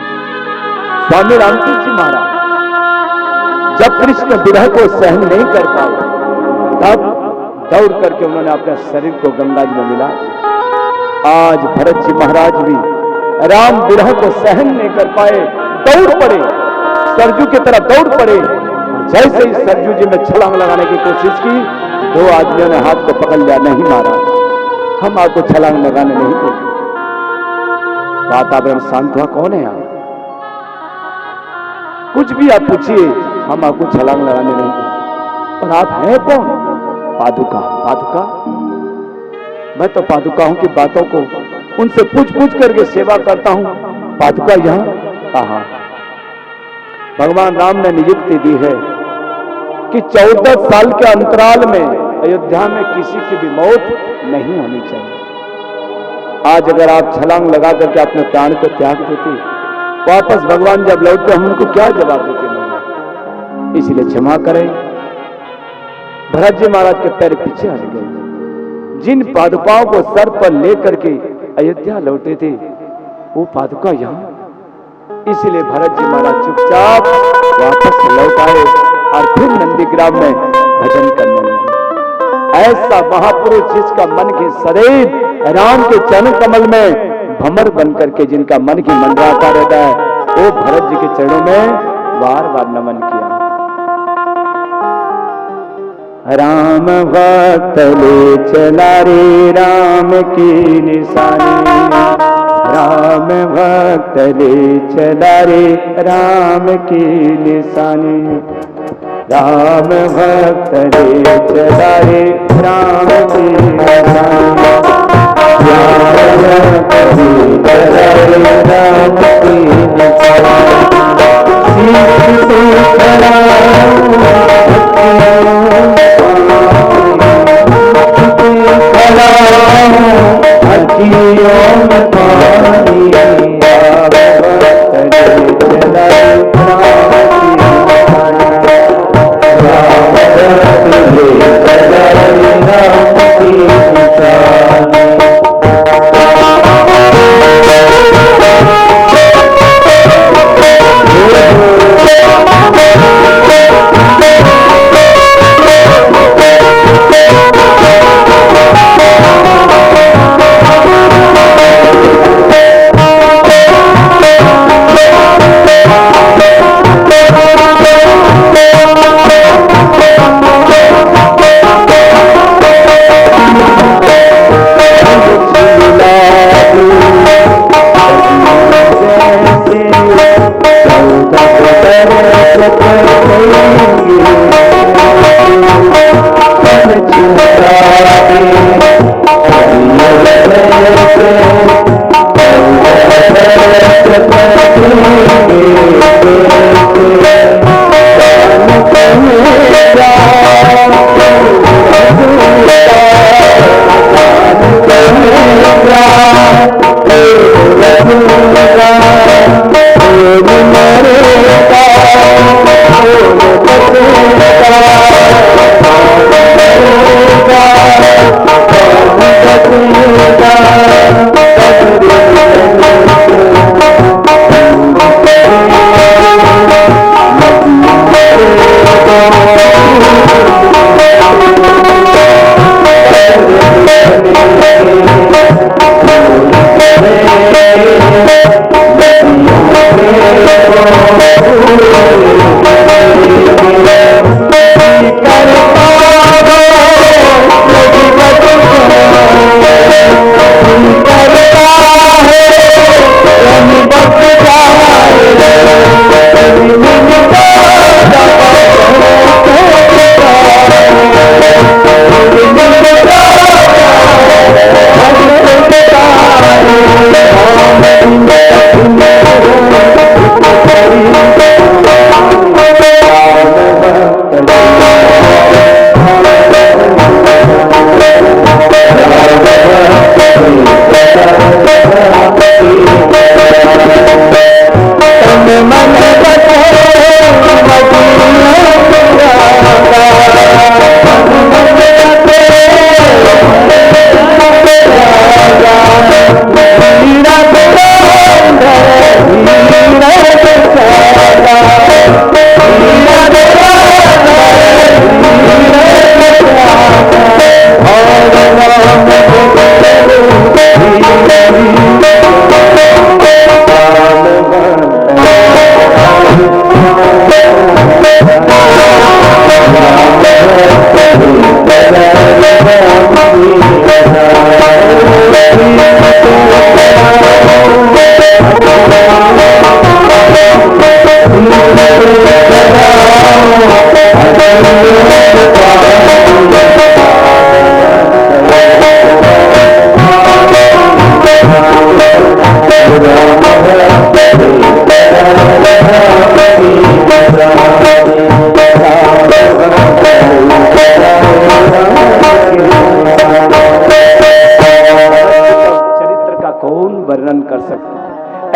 स्वामी रामचंद्र जी महाराज जब कृष्ण विरह को सहन नहीं कर पाए, तब दौड़ करके उन्होंने अपने शरीर को गंगा जी में मिला। आज भरत जी महाराज भी राम विरह को सहन नहीं कर पाए, दौड़ पड़े, सरजू की तरफ दौड़ पड़े। जैसे ही सरजू जी में छलांग लगाने की कोशिश की, 2 आदमियों ने हाथ को पकड़ लिया, नहीं महाराज, हम आपको छलांग लगाने नहीं देंगे। वातावरण शांत हुआ, कौन है आप, कुछ भी आप पूछिए, हम आपको छलांग लगाने नहीं देंगे। और आप हैं कौन? पादुका। पादुका? मैं तो पादुकाओं की बातों को उनसे पूछ पूछ करके सेवा करता हूं। पादुका यहां कहां? भगवान राम ने नियुक्ति दी है कि 14 साल के अंतराल में अयोध्या में किसी की भी मौत नहीं होनी चाहिए। आज अगर आप छलांग लगा करके अपने प्राण को त्याग देते, वापस भगवान जब लौटते, हम उनको क्या जवाब देते? इसलिए क्षमा करें। भरत जी महाराज के पैर पीछे हट गए। जिन पादुकाओं को सर पर लेकर के अयोध्या लौटे थे, वो पादुका यहां। इसलिए भरत जी महाराज चुपचाप वापस लौट आए और फिर नंदीग्राम में भजन करने लगे। ऐसा महापुरुष जिसका मन के शरीर राम के चरण कमल में भमर बनकर के जिनका मन की मंडराता रहता है, वो भरत जी के चरणों में बार बार नमन किया। राम भक्त ले चला रे राम की निशानी, राम भक्त ले चला रे राम की निशानी, राम भक्त ले चला रे राम की निशानी, राम भक्त ले चला रे राम की निशानी, सीत से खड़ा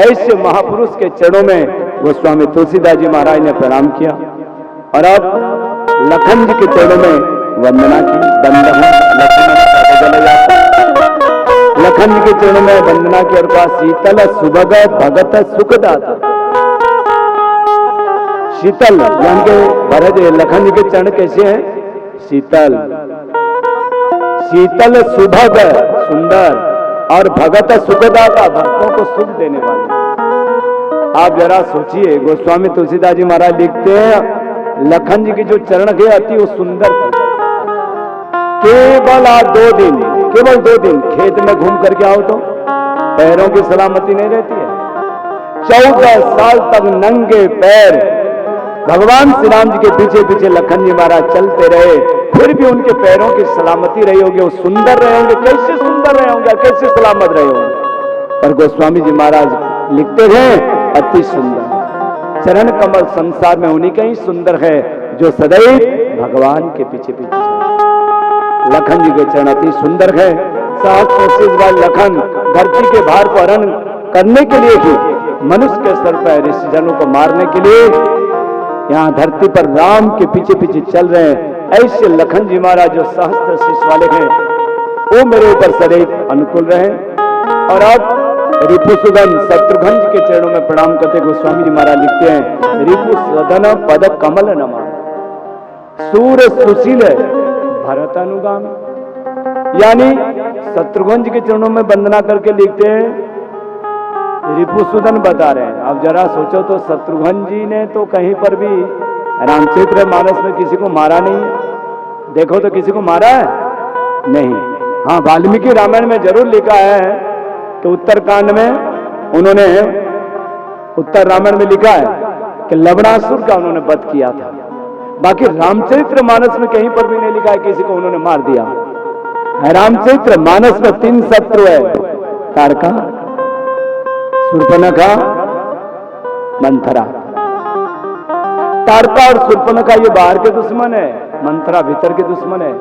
ऐसे महापुरुष के चरणों में गोस्वामी तुलसीदास जी महाराज ने प्रणाम किया और अब लखन जी के चरणों में वंदना की। लखन जी के चरणों में वंदना की और कहा शीतल सुभग भगत सुखदाता। शीतल यानी के भरत लखन जी के चरण कैसे हैं? शीतल, शीतल सुभग सुंदर और भगत सुखदाता भक्तों को सुख देने वाले। आप जरा सोचिए, गोस्वामी तुलसीदास जी महाराज लिखते हैं लखन जी के जो चरण थे अति वो सुंदर थे। केवल आज 2 दिन, केवल 2 दिन खेत में घूम करके आओ तो पैरों की सलामती नहीं रहती है। 14 साल तक नंगे पैर भगवान श्री राम जी के पीछे पीछे लखन जी महाराज चलते रहे, फिर भी उनके पैरों की सलामती रही होगी। वो सुंदर रहे होंगे, कैसे सुंदर रहे होंगे, कैसे सलामत रहे होंगे। पर गोस्वामी जी महाराज लिखते हैं अति सुंदर चरण कमल संसार में उन्हीं का ही सुंदर है जो सदैव भगवान के पीछे पीछे चले। लखन जी के चरण अति सुंदर है। लखन धरती के भार को हरण करने के लिए ही मनुष्य के सर पर ऋषिजनों को मारने के लिए यहाँ धरती पर राम के पीछे पीछे चल रहे हैं। ऐसे लखन जी महाराज जो सहस्त्र शीश वाले हैं वो मेरे ऊपर सदैव अनुकूल रहे। और अब रिपुसुदन शत्रुघ्न जी के चरणों में प्रणाम करते गोस्वामी जी महाराज लिखते हैं रिपुसुदन पद कमल नमा सूर सुशील भरत अनुगामी। यानी शत्रुघ्न जी के चरणों में वंदना करके लिखते हैं रिपुसुदन बता रहे हैं। अब जरा सोचो तो शत्रुघ्न जी ने तो कहीं पर भी रामचरित्र मानस में किसी को मारा नहीं है। देखो तो किसी को मारा है नहीं। हाँ, वाल्मीकि रामायण में जरूर लिखा है कि उत्तरकांड में उन्होंने उत्तर रामायण में लिखा है कि लवणासुर का उन्होंने वध किया था। बाकी रामचरित्र मानस में कहीं पर भी नहीं लिखा है किसी को उन्होंने मार दिया। रामचरित्र मानस में 3 शत्रु है, तारका, शूर्पणखा, मंथरा। तारका और शूर्पणखा ये बाहर के दुश्मन है, मंथरा भीतर के दुश्मन है।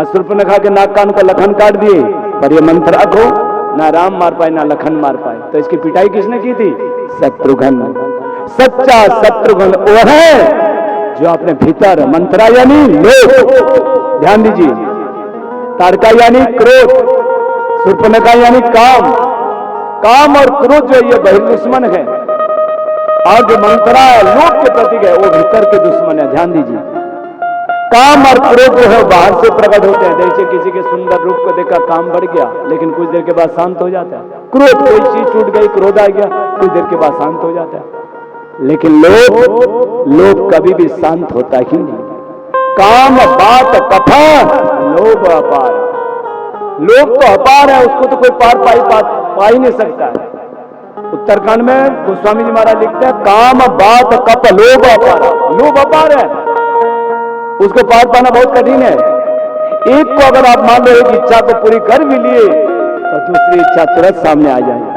शूर्पणखा के नाक कान को लखन काट दिए, पर ये मंथरा को ना राम मार पाए ना लखन मार पाए। तो इसकी पिटाई किसने की थी? शत्रुघ्न। सच्चा शत्रुघ्न वो है जो अपने भीतर, मंथरा यानी लोभ, ध्यान दीजिए, तारका यानी क्रोध, शूर्पणखा यानी काम। काम और क्रोध जो ये बहिर्दुश्मन है, और जो मंथरा लोभ के प्रतीक है वो भीतर के दुश्मन है। ध्यान दीजिए, काम और क्रोध जो है बाहर से प्रकट होते हैं। जैसे किसी के सुंदर रूप को देखकर काम बढ़ गया, लेकिन कुछ देर के बाद शांत हो जाता है। क्रोध, कोई चीज टूट गई, क्रोध आ गया, कुछ देर के बाद शांत हो जाता है। लेकिन लोभ कभी भी शांत होता ही नहीं। काम बात कथा लोभ अपार। लोभ तो अपार है, उसको तो कोई पा ही नहीं सकता है। उत्तराखंड में गोस्वामी जी महाराज लिखते हैं, काम बात कप लोभ अपार। लोभ अपार है, उसको पार पाना बहुत कठिन है। एक को अगर आप मान लो एक इच्छा को पूरी कर भी लिए तो दूसरी इच्छा तुरंत सामने आ जाएगी।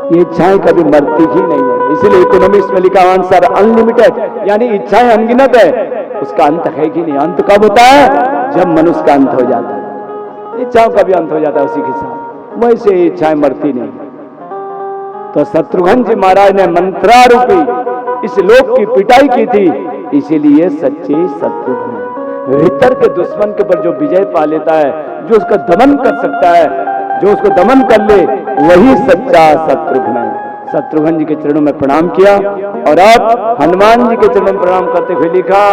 ये इच्छाएं कभी मरती ही नहीं है। इसीलिए इकोनॉमिक्स में लिखा आंसर अनलिमिटेड, यानी इच्छाएं अनगिनत है, उसका अंत है कि नहीं। अंत कब होता है? जब मनुष्य का अंत हो जाता है। इच्छाओं का भी अंत हो जाता है उसी के साथ, वैसे इच्छाएं मरती नहीं। तो शत्रुघ्न जी महाराज ने मंत्रा रूपी इस लोक की पिटाई की थी, इसीलिए सच्चे शत्रुघ्न। भीतर के दुश्मन के ऊपर जो विजय पा लेता है, जो उसका दमन कर सकता है, जो उसको दमन कर ले, वही सच्चा शत्रुघ्न है। शत्रुघ्न जी के चरणों में प्रणाम किया और अब हनुमान जी के चरणों में प्रणाम करते हुए लिखा,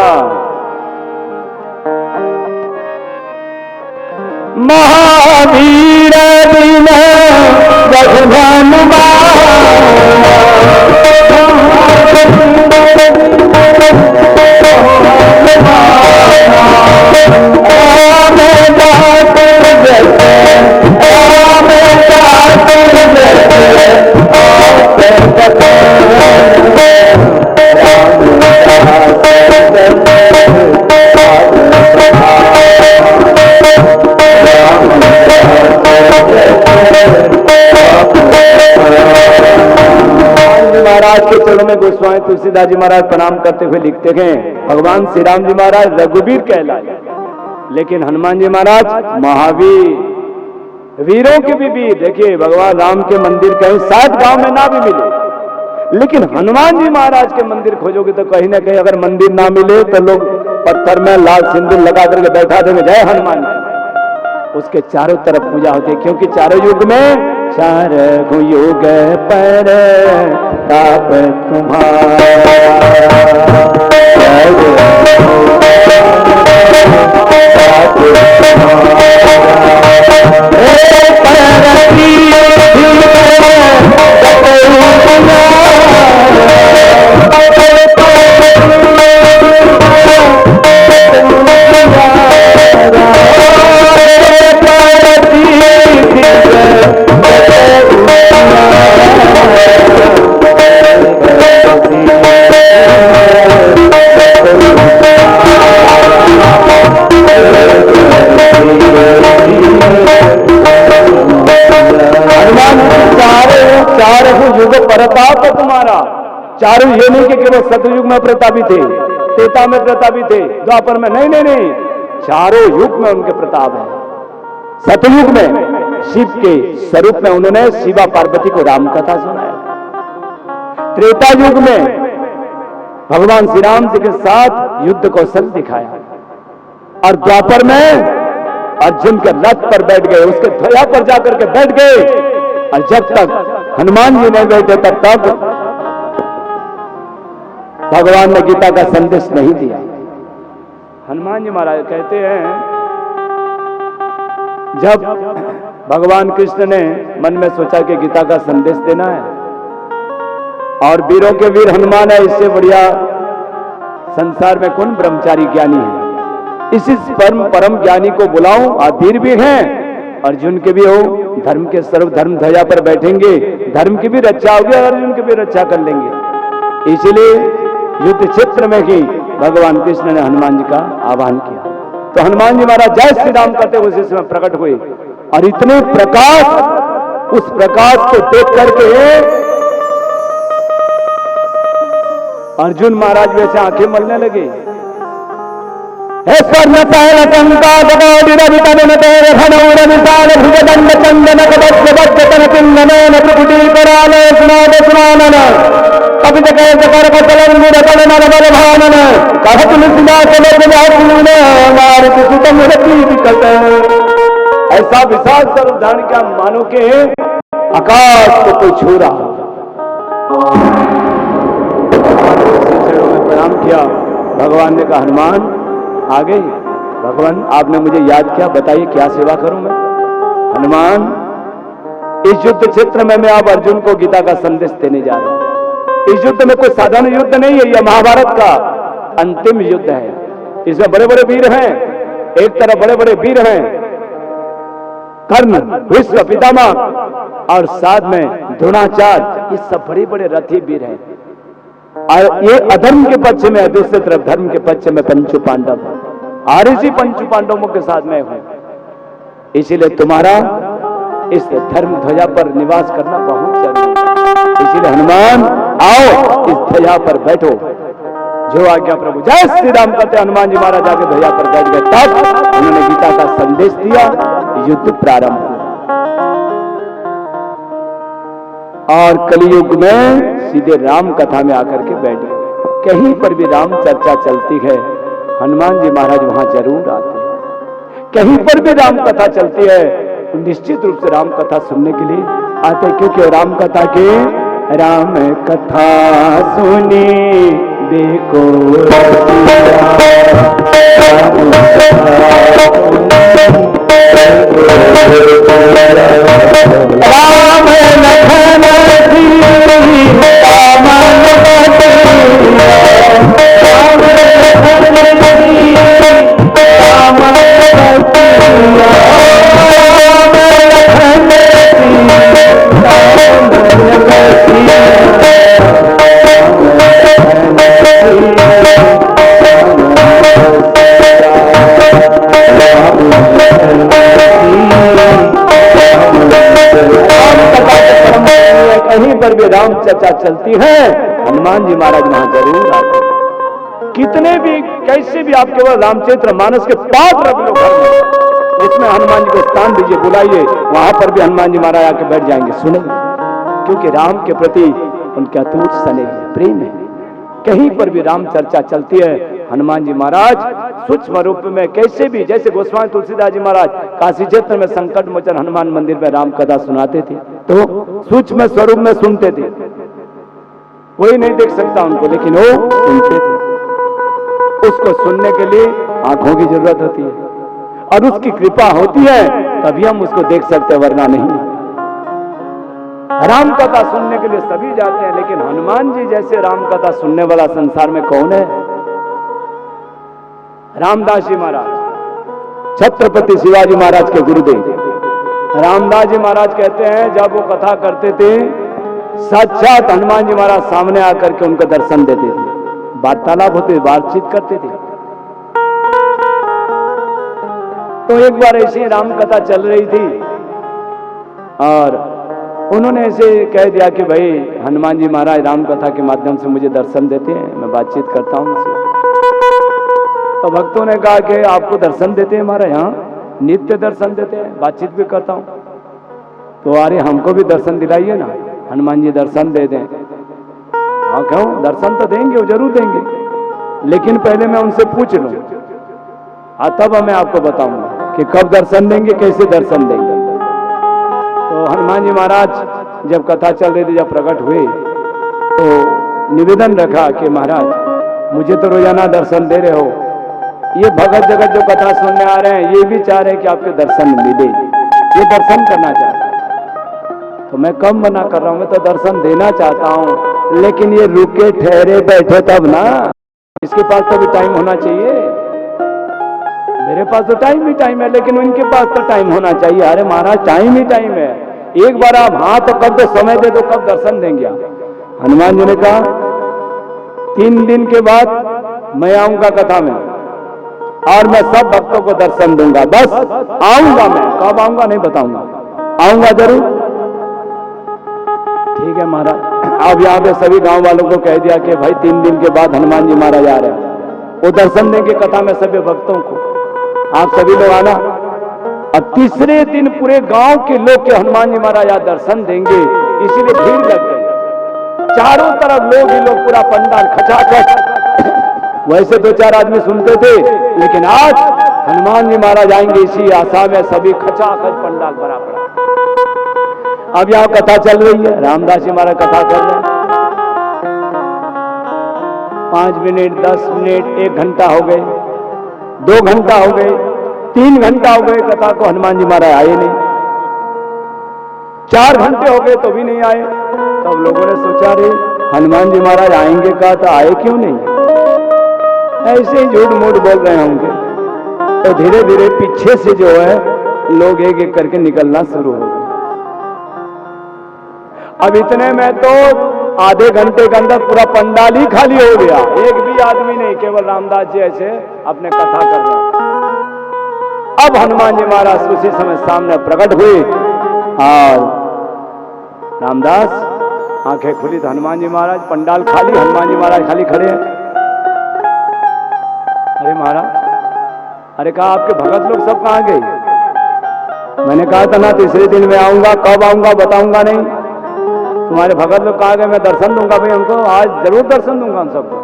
महावीर बिन रघुनाथ महाराज के चरणों में गोस्वामी तुलसीदास जी महाराज प्रणाम करते हुए लिखते हैं, भगवान श्री राम जी महाराज रघुवीर कहलाए, लेकिन हनुमान जी महाराज महावीर, वीरों के भी वीर। देखिए, भगवान राम के मंदिर कहीं 60 गांव में ना भी मिले, लेकिन हनुमान जी महाराज के मंदिर खोजोगे तो कहीं ना कहीं अगर मंदिर ना मिले तो लोग पत्थर में लाल सिंदूर लगा करके बैठा देंगे, जय हनुमान जी। उसके चारों तरफ पूजा होती है, क्योंकि चारों युग में चार युग पर ताप तुम्हारा। प्रताप तुम्हारा। चारों ये नहीं कि केवल सतयुग में प्रतापी थे, त्रेता में प्रतापी थे, द्वापर में नहीं नहीं नहीं, चारों युग में उनके प्रताप है। सतयुग में शिव के स्वरूप में उन्होंने शिवा पार्वती को राम कथा सुनाया। त्रेता युग में भगवान श्री राम जी के साथ युद्ध कौशल दिखाया, और द्वापर में अर्जुन के रथ पर बैठ गए, उसके ध्वजा पर जाकर के बैठ गए, और जब तक हनुमान जी नहीं बैठे तब तक भगवान ने गीता का संदेश नहीं दिया। हनुमान जी महाराज कहते हैं, जब भगवान कृष्ण ने मन में सोचा कि गीता का संदेश देना है, और वीरों के वीर हनुमान है, इससे बढ़िया संसार में कौन ब्रह्मचारी ज्ञानी है। इसी परम ज्ञानी को बुलाऊं, आप वीर भी हैं, अर्जुन के भी हो, धर्म धर्म ध्वजा पर बैठेंगे, धर्म की भी रक्षा होगी और अर्जुन की भी रक्षा कर लेंगे। इसलिए युद्ध क्षेत्र में ही भगवान कृष्ण ने हनुमान जी का आह्वान किया। तो हनुमान जी महाराज जय श्री राम करते हुए उसी समय प्रकट हुए और इतने प्रकाश, उस प्रकाश को देख करके अर्जुन महाराज वैसे आंखें मलने लगे। स्वर्ण शैल कंकाद कौटिरवितन तेरे घनौर विशाल भुजदंड चंदन कवच वज्रतन किंगनयन त्रिपुटी करालय स्नाद स्नानन कपित कैस कर कचलन मुरतन नर बल भानन कहत तुलसीदास लोक व्याकुल मारुति सुत मुरति विकट। ऐसा विशाल स्वरूप धारण किया मानो के आकाश को कोई छू रहा। प्रणाम किया। भगवान ने कहा हनुमान आ गई। भगवान आपने मुझे याद किया, बताइए क्या सेवा करूं मैं। हनुमान इस युद्ध क्षेत्र में मैं अब अर्जुन को गीता का संदेश देने जा रहा हूं। इस युद्ध में कोई साधारण युद्ध नहीं है, यह महाभारत का अंतिम युद्ध है। इसमें बड़े बड़े वीर हैं, एक तरफ बड़े बड़े वीर हैं कर्ण विश्व पितामह और साथ में द्रोणाचार्य, ये सब बड़े बड़े रथी वीर हैं। और ये अधर्म के पक्ष में, दूसरी तरफ धर्म के पक्ष में पंचु पांडव और इसी पंचु पांडवों के साथ मैं हूं। इसीलिए तुम्हारा इस धर्म ध्वजा पर निवास करना बहुत जरूरी है। इसीलिए हनुमान आओ इस ध्वजा पर बैठो, जो आज्ञा प्रभु। जय श्री राम कहते हनुमान जी महाराज आके ध्वजा पर बैठ गए। तब उन्होंने गीता का संदेश दिया, युद्ध प्रारंभ हुआ। और कलियुग में सीधे राम कथा में आकर के बैठ गए। कहीं पर भी राम चर्चा चलती है, हनुमान जी महाराज वहां जरूर आते हैं। कहीं पर भी राम कथा चलती है, निश्चित रूप से राम कथा सुनने के लिए आते, क्योंकि राम कथा के राम कथा सुनी देखो राम लखन कहीं पर भी राम चर्चा चलती है, हनुमान जी महाराज वहां जरूर आते। कितने भी कैसे भी आप केवल रामचरित्र मानस के पाठ रख लो घर में, इसमें हनुमान जी को स्थान दीजिए, बुलाइए, वहां पर भी हनुमान जी महाराज आके बैठ जाएंगे, सुनेंगे, क्योंकि राम के प्रति उनके अटूट स्नेह प्रेम है। कहीं पर भी राम चर्चा चलती है, हनुमान जी महाराज सूक्ष्म रूप में कैसे भी, जैसे गोस्वामी तुलसीदास जी महाराज काशी क्षेत्र में संकट मोचन हनुमान मंदिर में राम कथा सुनाते थे, तो सूक्ष्म स्वरूप में सुनते थे। कोई नहीं देख सकता उनको, लेकिन वो सुनते थे। उसको सुनने के लिए आंखों की जरूरत होती है और उसकी कृपा होती है, तभी हम उसको देख सकते, वरना नहीं। राम कथा सुनने के लिए सभी जाते हैं, लेकिन हनुमान जी जैसे राम कथा सुनने वाला संसार में कौन है? रामदास जी महाराज, छत्रपति शिवाजी महाराज के गुरुदेव रामदास जी महाराज कहते हैं, जब वो कथा करते थे, साक्षात हनुमान जी महाराज सामने आकर के उनको दर्शन देते थे, वार्तालाप होते, बातचीत करते थे। तो एक बार ऐसी राम कथा चल रही थी और उन्होंने ऐसे कह दिया कि भाई हनुमान जी महाराज राम कथा के माध्यम से मुझे दर्शन देते हैं, मैं बातचीत करता हूं उनसे। तो भक्तों ने कहा कि आपको दर्शन देते हैं महाराज? हाँ, नित्य दर्शन देते हैं, बातचीत भी करता हूं। तो अरे हमको भी दर्शन दिलाइए ना, हनुमान जी दर्शन दे दें। हाँ क्यों, दर्शन तो देंगे, वो जरूर देंगे, लेकिन पहले मैं उनसे पूछ लूं, तब मैं आपको बताऊंगा कि कब दर्शन देंगे, कैसे दर्शन देंगे। तो हनुमान जी महाराज जब कथा चल रही थी, जब प्रकट हुए, तो निवेदन रखा कि महाराज मुझे तो रोजाना दर्शन दे रहे हो, ये भगत जगत जो कथा सुनने आ रहे हैं, ये भी चाह रहे हैं कि आपके दर्शन मिले, ये दर्शन करना चाहते हैं। तो मैं कब मना कर रहा हूं, मैं तो दर्शन देना चाहता हूं, लेकिन ये रुके ठहरे बैठे तब ना, इसके पास तो भी टाइम होना चाहिए। मेरे पास तो टाइम ही टाइम है, लेकिन उनके पास तो टाइम होना चाहिए। अरे महाराज टाइम ही टाइम है, एक बार आप हाँ तो कब तो समय दे दो, कब दर्शन देंगे आप? हनुमान जी ने कहा 3 दिन के बाद मैं आऊंगा कथा में और मैं सब भक्तों को दर्शन दूंगा। बस आऊंगा, मैं कब आऊंगा नहीं बताऊंगा, आऊंगा जरूर। ठीक है महाराज। अब यहाँ पे सभी गांव वालों को कह दिया कि भाई 3 दिन के बाद हनुमान जी महाराज आ रहे हैं, वो दर्शन देंगे कथा में सभी भक्तों को, आप सभी लोग आना। अब तीसरे दिन पूरे गांव के लोग के हनुमान जी महाराज आज दर्शन देंगे, इसीलिए भीड़ लग गई। चारों तरफ लोग ही लोग, पूरा पंडाल खचाखच। वैसे 2-4 आदमी सुनते थे, लेकिन आज हनुमान जी महाराज आएंगे इसी आशा में सभी खचाखच पंडाल भरा पड़ा। अब यहां कथा चल रही है, रामदास जी महाराज कथा कर रहे हैं। 5 मिनट, 10 मिनट, 1 घंटा हो गए, 2 घंटा हो गए, 3 घंटा हो गए, कथा को हनुमान जी महाराज आए नहीं। 4 घंटे हो गए तो भी नहीं आए। तब लोगों ने सोचा रे हनुमान जी महाराज आएंगे, कहा तो आए क्यों नहीं? ऐसे ही झूठ मूठ बोल रहे होंगे। तो धीरे धीरे पीछे से जो है लोग एक एक करके निकलना शुरू हो गए। अब इतने में तो आधे घंटे के अंदर पूरा पंडाल ही खाली हो गया, एक भी आदमी नहीं, केवल रामदास जी ऐसे अपने कथा कर रहे हैं। अब हनुमान जी महाराज उसी समय सामने प्रकट हुए और रामदास आंखें खुली तो हनुमान जी महाराज, पंडाल खाली, हनुमान जी महाराज खाली खड़े हैं। अरे महाराज, अरे कहा आपके भगत लोग सब कहां गए? मैंने कहा था ना तीसरे दिन में आऊंगा, कब आऊंगा बताऊंगा नहीं। तुम्हारे भगत लोग कहा गए, मैं दर्शन दूंगा भाई उनको, आज जरूर दर्शन दूंगा हम सबको।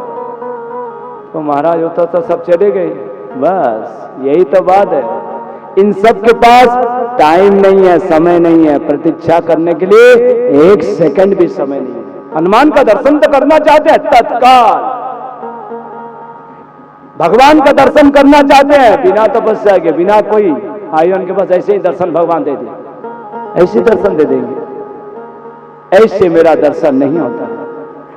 तो महाराज होता तो सब चले गए। बस यही तो बात है, इन सब के पास टाइम नहीं है, समय नहीं है, प्रतीक्षा करने के लिए 1 सेकंड भी समय नहीं है। हनुमान का दर्शन तो करना चाहते हैं तत्काल, भगवान का दर्शन करना चाहते हैं बिना तपस्या के, बिना कोई आयु उनके पास, ऐसे ही दर्शन भगवान दे देंगे, ऐसे दर्शन दे देंगे। ऐसे मेरा दर्शन नहीं होता।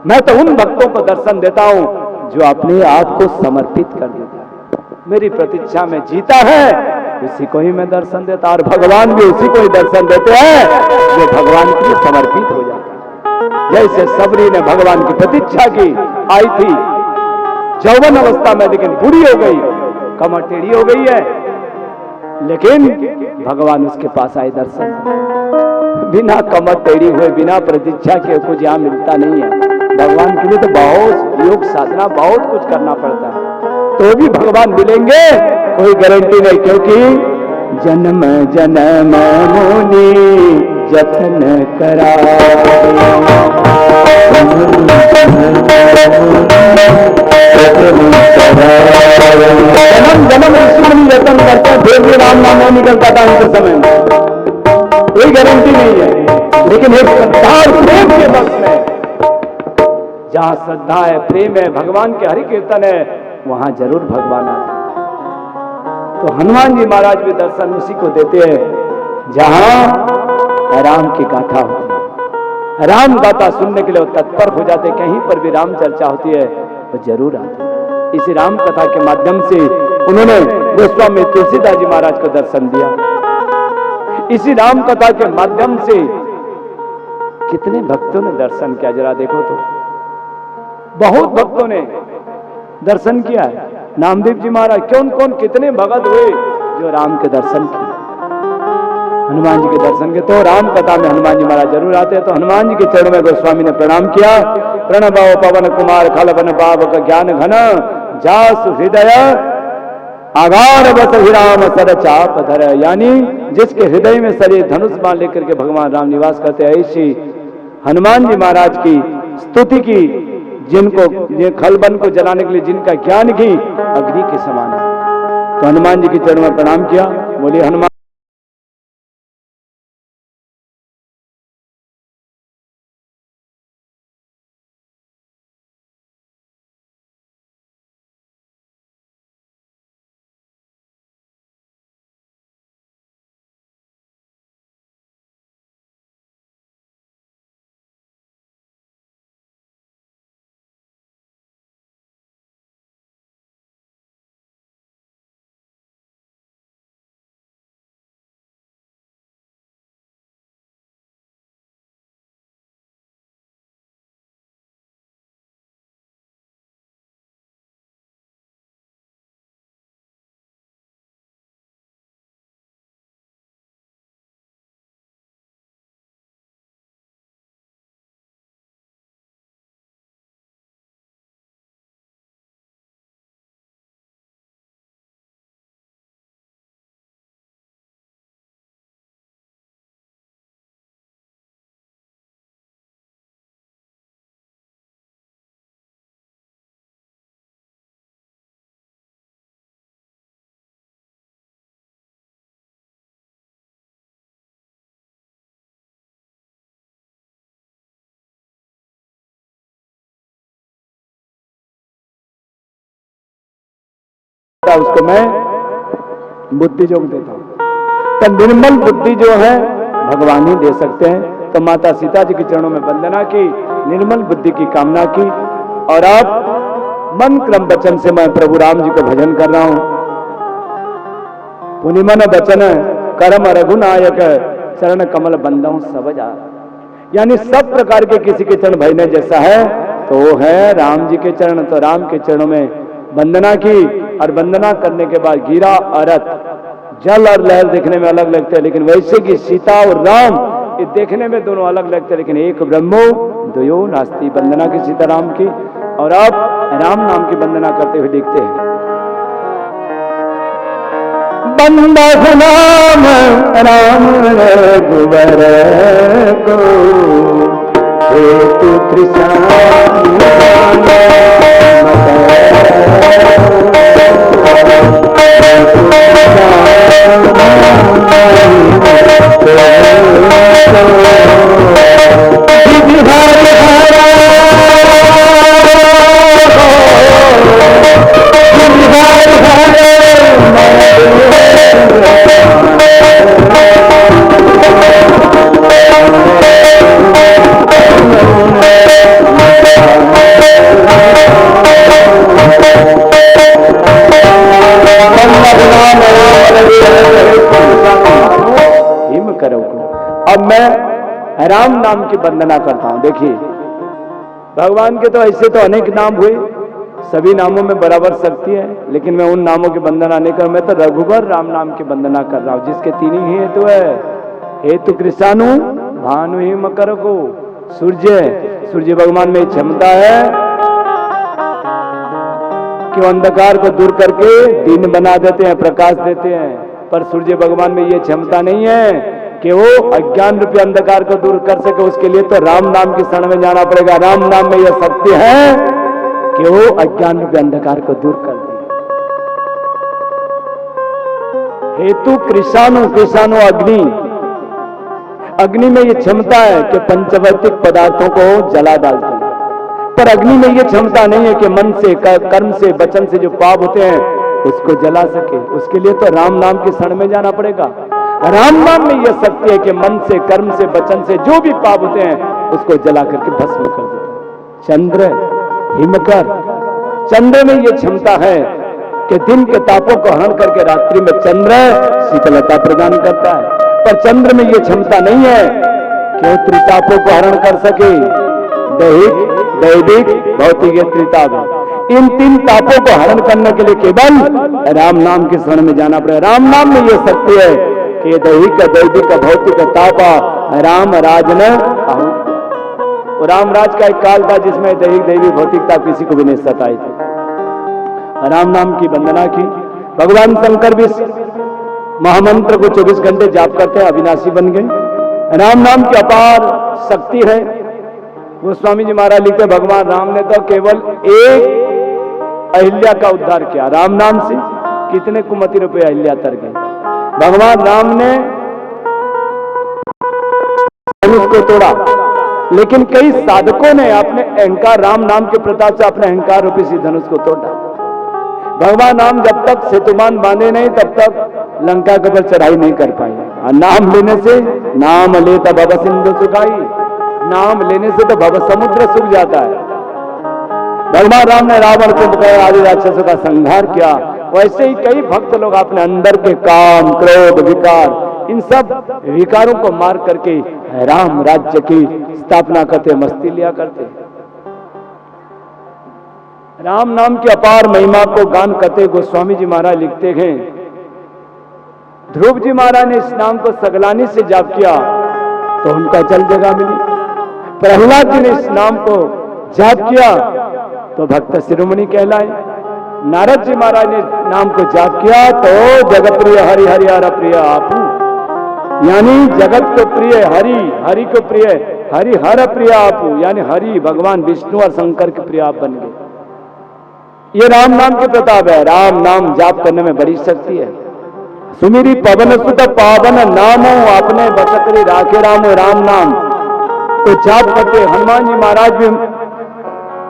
मैं तो उन भक्तों को दर्शन देता हूं जो अपने आप को समर्पित कर देता है, मेरी प्रतीक्षा में जीता है, उसी को ही मैं दर्शन देता। और भगवान भी उसी को ही दर्शन देते हैं जो भगवान के लिए समर्पित हो जाता है। जैसे सबरी ने भगवान की प्रतीक्षा की, आई थी यौवन अवस्था में, लेकिन बूढ़ी हो गई, कमर टेढ़ी हो गई है, लेकिन भगवान उसके पास आए दर्शन। बिना कमर टेढ़ी हुए, बिना प्रतीक्षा के कुछ यहाँ मिलता नहीं है। भगवान के लिए तो बहुत योग साधना, बहुत कुछ करना पड़ता है, तो भी भगवान मिलेंगे कोई गारंटी नहीं, क्योंकि जन्म जन्म मुनि जतन करा, जन्म जन्म ऋषि मुनि जतन करते, फिर भी राम नाम नहीं निकलता था उनके समय में, कोई गारंटी नहीं है। लेकिन एक श्रद्धा और प्रेम के वक्त में, जहां श्रद्धा है, प्रेम है, भगवान के हरि कीर्तन है, वहां जरूर भगवान आते हैं। तो हनुमान जी महाराज भी दर्शन उसी को देते हैं जहां राम की गाथा होती है। राम गाथा सुनने के लिए वो तत्पर हो जाते, कहीं पर भी राम चर्चा होती है वो जरूर आते हैं। इसी राम कथा के माध्यम से उन्होंने गोस्वामी तुलसीदास जी महाराज को दर्शन दिया। इसी राम कथा के माध्यम से कितने भक्तों ने दर्शन किया, जरा देखो तो, बहुत भक्तों ने दर्शन किया है। नामदेव जी महाराज, कौन कौन कितने भगत हुए जो राम के दर्शन किए, हनुमान जी के दर्शन के। तो राम कथा में हनुमान जी महाराज जरूर आते हैं। तो हनुमान जी के चरणों में गोस्वामी ने प्रणाम किया। प्रणव पवन कुमार खलवन पावक ज्ञान घन, जासु हृदय आगार बस राम सर चाप धर, यानी जिसके हृदय में सरे धनुष बाण लेकर के भगवान राम निवास करते हैं, ऐसी हनुमान जी महाराज की स्तुति की, जिनको ये खलबन को जलाने के लिए जिनका ज्ञान की अग्नि के समान है। तो हनुमान जी के चरणों में प्रणाम किया। बोलिए हनुमान। उसको मैं बुद्धि योग देता हूं। तो निर्मल बुद्धि जो है भगवान ही दे सकते हैं। तो माता सीता जी के चरणों में वंदना की, निर्मल बुद्धि की कामना की, और अब मन क्रम वचन से मैं प्रभु राम जी को भजन कर रहा हूं। पुनि मन वचन कर्म रघुनायक चरण कमल बंदों सब जा। यानी सब प्रकार के किसी के चरण भजने जैसा है तो वो है राम जी के चरण। तो राम के चरणों में वंदना की, और वंदना करने के बाद गिरा अरत। जल और लहर देखने में अलग लगते हैं, लेकिन वैसे कि सीता और राम ये देखने में दोनों अलग लगते हैं, लेकिन एक ब्रह्मो द्वयो नास्ति। वंदना की सीताराम की, और अब राम नाम की वंदना करते हुए देखते हैं। बंदा नाम राम रघुवर को हेतु अब मैं राम नाम की वंदना करता हूं। देखिए भगवान के तो ऐसे तो अनेक नाम हुए, सभी नामों में बराबर शक्ति है, लेकिन मैं उन नामों की वंदना नहीं कर, मैं तो रघुवर राम नाम की वंदना कर रहा हूं, जिसके तीन ही हेतु है। हेतु कृष्णानु भानु ही मकर को सूर्य भगवान में क्षमता है कि वो अंधकार को दूर करके दिन बना देते हैं, प्रकाश देते हैं। पर सूर्य भगवान में ये क्षमता नहीं है कि वो अज्ञान रूपी अंधकार को दूर कर सके। उसके लिए तो राम नाम की शरण में जाना पड़ेगा। राम नाम में यह शक्ति है कि वो अज्ञान रूपी अंधकार को दूर कर दे। हेतु कृषाणु अग्नि में यह क्षमता है कि पंचभौतिक पदार्थों को जला डालते हैं, पर अग्नि में यह क्षमता नहीं है कि मन से, कर्म से, वचन से जो पाप होते हैं उसको जला सके। उसके लिए तो राम नाम की शरण में जाना पड़ेगा। राम नाम में यह शक्ति है कि मन से, कर्म से, वचन से जो भी पाप होते हैं उसको जला करके भस्म कर देते हैं। चंद्र हिमकर, चंद्र में यह क्षमता है कि दिन के तापों को हरण करके रात्रि में चंद्र शीतलता प्रदान करता है, पर चंद्र में यह क्षमता नहीं है कि वो त्रितापों को हरण कर सके। दैहिक, दैविक, भौतिक, त्रिताप, इन तीन तापों को हरण करने के लिए केवल राम नाम की शरण में जाना पड़ेगा। राम नाम में यह शक्ति है कि दैहिक, दैविक, भौतिक तापा राम राज न आहू। रामराज का एक काल था जिसमें दैहिक, दैविक, भौतिक ताप किसी को भी नहीं सताई थी। राम नाम की वंदना की। भगवान शंकर भी महामंत्र को 24 घंटे जाप करते हैं, अविनाशी बन गए। राम नाम की अपार शक्ति है। वो स्वामी जी महाराज लिखते, भगवान राम ने तो केवल एक अहिल्या का उद्धार किया। राम नाम से कितने कुमति रुपए अहिल्या तर गए। भगवान राम ने धनुष को तोड़ा, लेकिन कई साधकों ने अपने अहंकार, राम नाम के प्रताप से अपने अहंकार रूपी सी धनुष को तोड़ा। भगवान राम जब तक सेतुमान बांधे नहीं तब तक लंका के ऊपर चढ़ाई नहीं कर पाए। नाम लेने से, नाम लेता भव सिंधु सुखाई, नाम लेने से तो भव समुद्र सूख जाता है। भगवान राम ने रावण कुंभकर्ण आदि राक्षसों का संहार किया। वैसे ही कई भक्त लोग अपने अंदर के काम, क्रोध, विकार, इन सब विकारों को मार करके राम राज्य की स्थापना करते, मस्ती लिया करते। राम नाम की अपार महिमा को गान करते गोस्वामी जी महाराज लिखते हैं, ध्रुव जी महाराज ने इस नाम को सगलानी से जाप किया तो उनका जल जगह मिली। प्रहलाद जी ने इस नाम को जाप किया तो भक्त शिरोमणि कहलाए। नारद जी महाराज ने नाम को जाप किया तो जगत प्रिय हरि, हरि हर प्रिय आपू, यानी जगत को प्रिय हरि, हरि को प्रिय हरि हर प्रिय आपू, यानी हरि भगवान विष्णु और शंकर के प्रिय आप बन गए। ये राम नाम के प्रताप है। राम नाम जाप करने में बड़ी शक्ति है। सुमिरी पवन सुत पावन नामो आपने बसकरी राखे राम। राम नाम को जाप करते हनुमान जी महाराज भी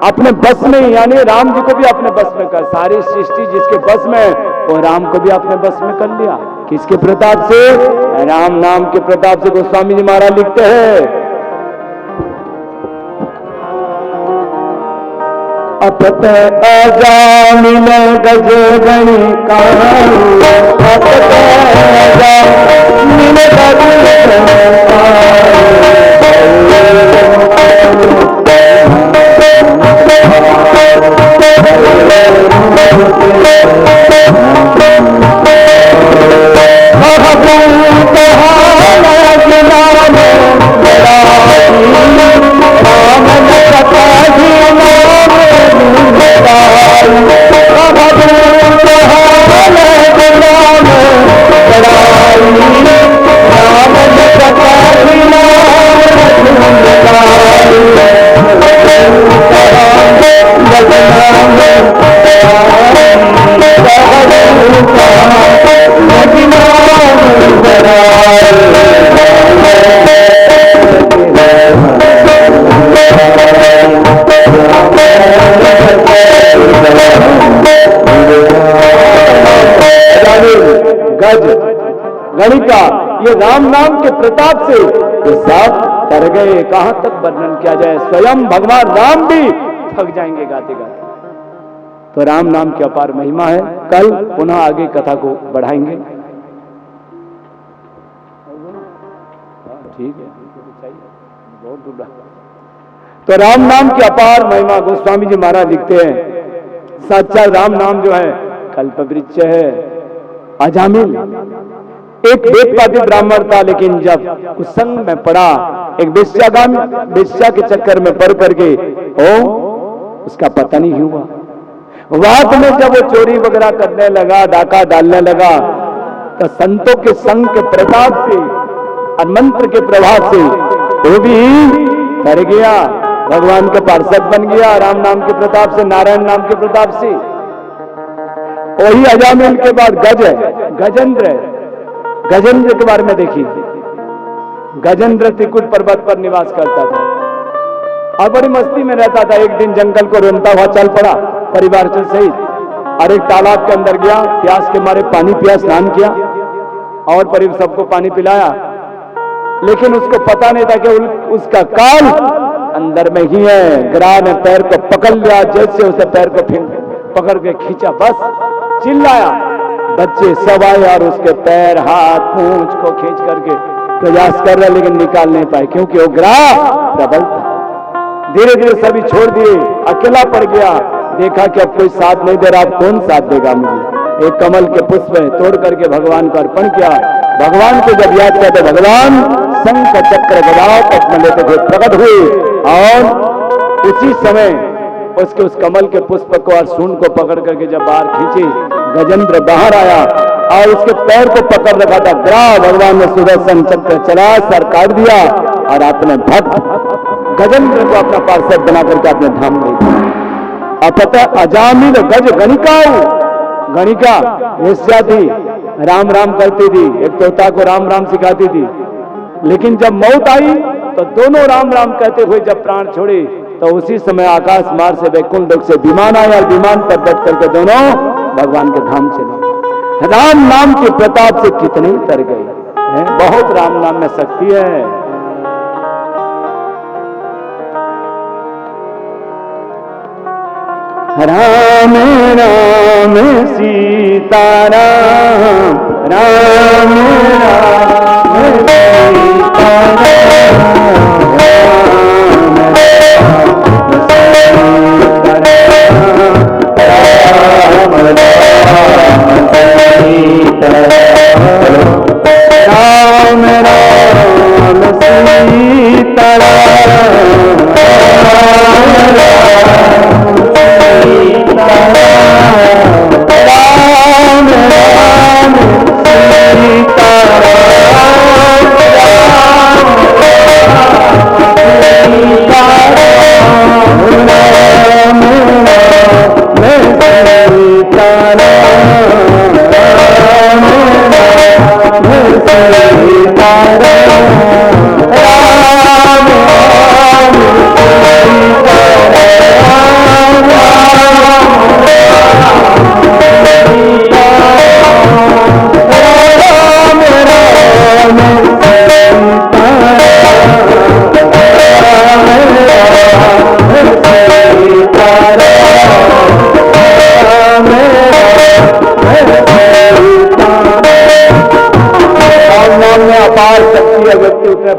अपने बस में, यानी राम जी को भी अपने बस में कर, सारी सृष्टि जिसके बस में है वो राम को भी अपने बस में कर लिया। किसके प्रताप से? राम नाम के प्रताप से। गोस्वामी जी महाराज लिखते हैं, अपत अजामिल गज गणिका, अपत अजामिल गज गणिका, गज गणिका, ये राम नाम के प्रताप से ये सब कर गए। कहां तक वर्णन किया जाए, स्वयं भगवान राम भी थक जाएंगे गाते गाते। तो राम नाम की अपार महिमा है। कल पुनः आगे कथा को बढ़ाएंगे। ठीक है, बहुत। तो राम नाम की अपार महिमा गोस्वामी जी महाराज लिखते हैं, सच्चा राम नाम जो है कल्पवृक्ष है। अजामिल एक वेदपाती ब्राह्मण था, लेकिन जब कुसंग में पड़ा, एक वेश्या के चक्कर में पड़ करके उसका पता नहीं हुआ। रात में जब वो चोरी वगैरह करने लगा, डाका डालने लगा, तो संतों के संग के प्रताप से, मंत्र के प्रभाव से वो भी तर गया, भगवान के पार्षद बन गया। राम नाम के प्रताप से, नारायण नाम के प्रताप से। वही अजामिल के बाद गज है, गजेंद्र है। गजेंद्र के बारे में देखिए, गजेंद्र त्रिकुट पर्वत पर निवास करता था और बड़ी मस्ती में रहता था। एक दिन जंगल को रोनता हुआ चल पड़ा परिवार के सहित और एक तालाब के अंदर गया, प्यास के मारे पानी पिया, स्नान किया और परिवार सबको पानी पिलाया। लेकिन उसको पता नहीं था कि उसका काल अंदर में ही है। ग्राह ने पैर को पकड़ लिया, जैसे उसे पैर को पकड़ के खींचा, बस चिल्लाया। बच्चे सब आए और उसके पैर, हाथ, पूंछ को खींच करके प्रयास कर रहे, लेकिन निकाल नहीं पाए, क्योंकि वो ग्राह प्रबल था। धीरे धीरे सभी छोड़ दिए, अकेला पड़ गया। देखा कि अब कोई साथ नहीं दे रहा, अब कौन साथ देगा मुझे। एक कमल के पुष्प तोड़ करके भगवान को अर्पण किया। भगवान को जब याद किया तो भगवान शंख चक्र गदा पद्म लेते हुए प्रकट हुए और उसी समय उसके उस कमल के पुष्प को और सूंड को पकड़ करके जब बाहर खींची, गजेंद्र बाहर आया और उसके पैर को पकड़ रखा था ग्राह। भगवान ने सुदर्शन चक्र चला, सर काट दिया और अपने भक्त गजेंद्र को अपना पार्षद बना करके अपने धाम ले गया। अपत अजामिल गज गणिका, गणिका वेश्या थी, राम राम करती थी, एक तोता को राम राम सिखाती थी। लेकिन जब मौत आई तो दोनों राम राम कहते हुए जब प्राण छोड़े, तो उसी समय आकाश मार्ग से वैकुंठ लोक से विमान आया और विमान पर बैठ करके दोनों भगवान के धाम चले। राम नाम के प्रताप से कितने तर गए हैं। बहुत राम नाम में शक्ति है। राम राम सीता राम, राम राम सीता राम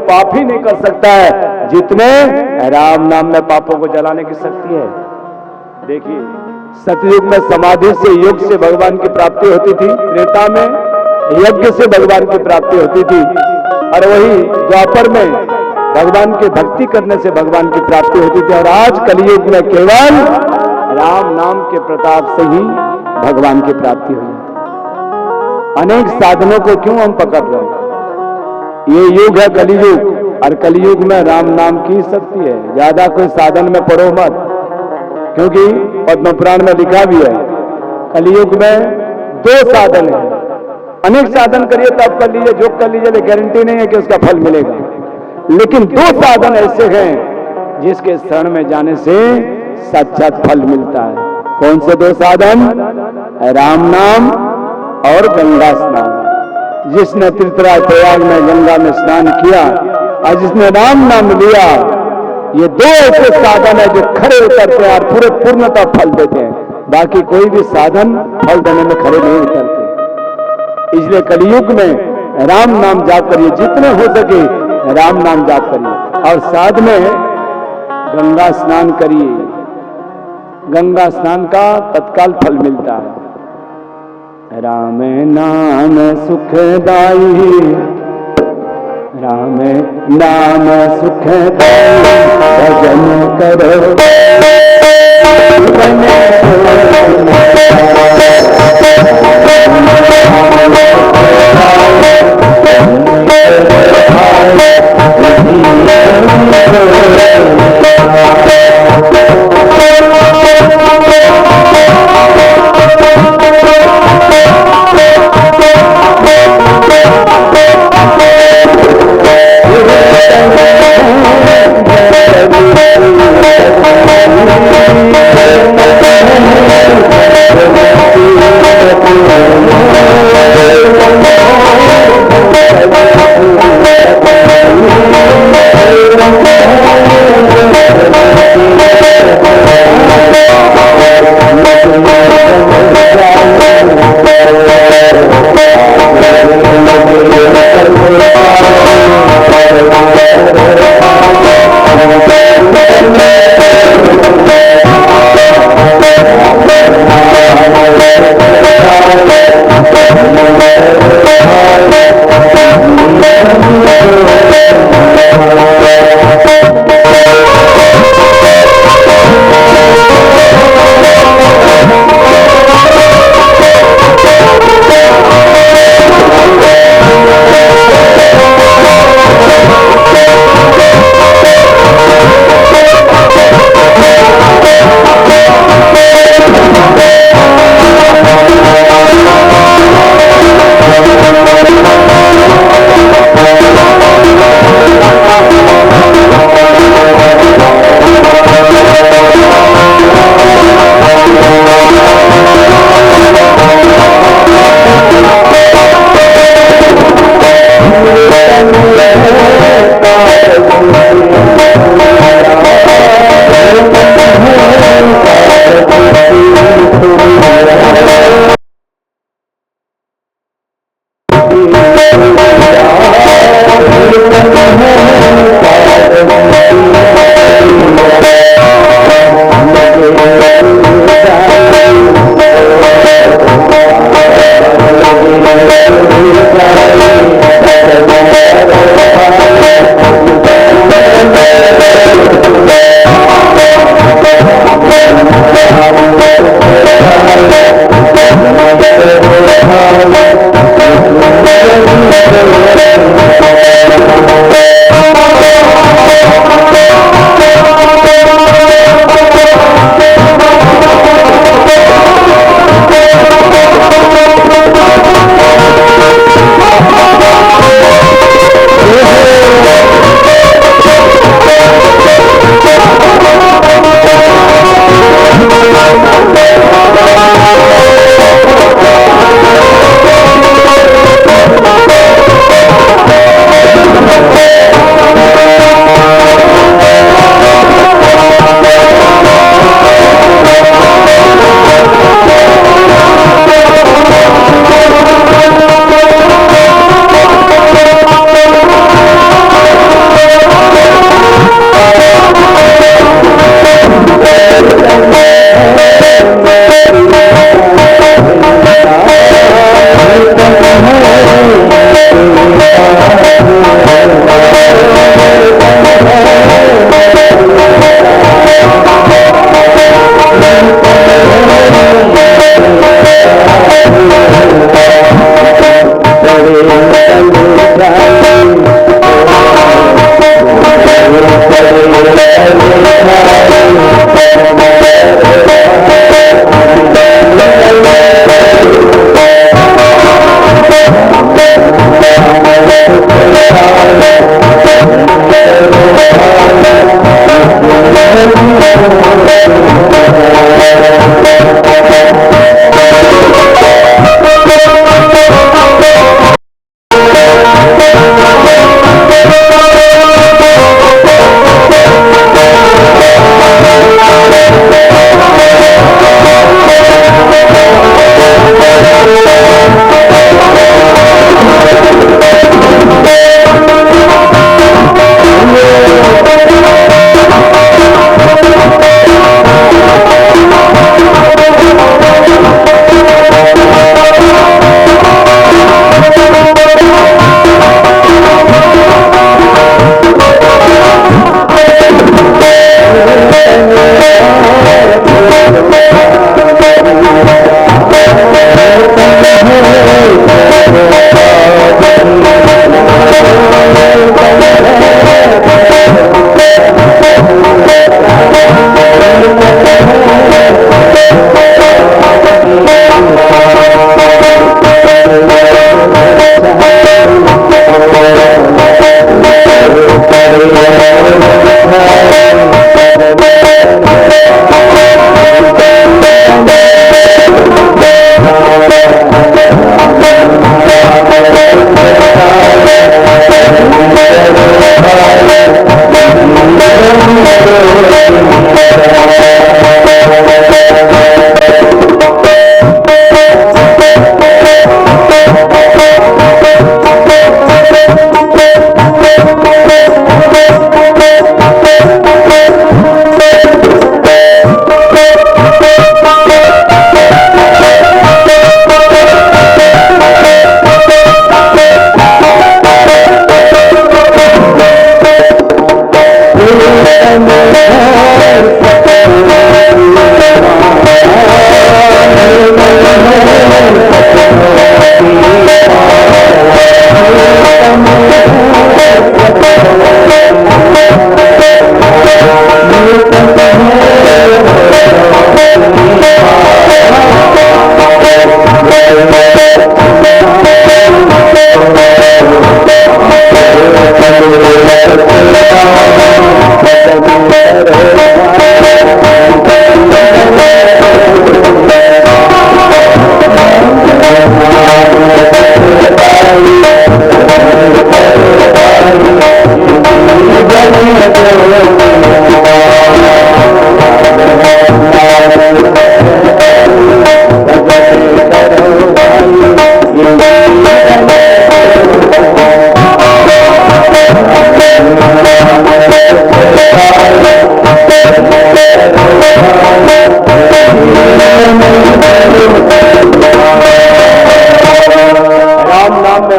पाप ही नहीं कर सकता है जितने राम नाम में पापों को जलाने की शक्ति है। देखिए, सतयुग में समाधि से, योग से भगवान की प्राप्ति होती थी, त्रेता में यज्ञ से भगवान की प्राप्ति होती थी, और वही द्वापर में भगवान की भक्ति करने से भगवान की प्राप्ति होती थी। और आज कलयुग में केवल राम नाम के प्रताप से ही भगवान की प्राप्ति हो जाती है। अनेक साधनों को क्यों हम पकड़ रहे हैं? ये युग है कलयुग, और कलयुग में राम नाम की शक्ति है। ज्यादा कोई साधन में पड़ो मत, क्योंकि पद्म पुराण में लिखा भी है कलयुग में 2 साधन है। अनेक साधन करिए तब कर लीजिए, जो कर लीजिए, गारंटी नहीं है कि उसका फल मिलेगा। लेकिन 2 साधन ऐसे हैं जिसके शरण में जाने से साक्षात फल मिलता है। कौन से 2 साधन? राम नाम और गंगा स्नान। जिसने तीर्थराज प्रयाग में गंगा में स्नान किया और जिसने राम नाम लिया, ये 2 ऐसे साधन है जो खड़े उतरते हैं और पूरे पूर्णता फल देते हैं। बाकी कोई भी साधन फल देने में खड़े नहीं उतरते। इसलिए कलयुग में राम नाम जाप करिए, जितने हो सके राम नाम जाप करिए, और साथ में गंगा स्नान करिए। गंगा स्नान का तत्काल फल मिलता है। राम नाम सुखदाई, राम नाम सुखदाई, भजन करो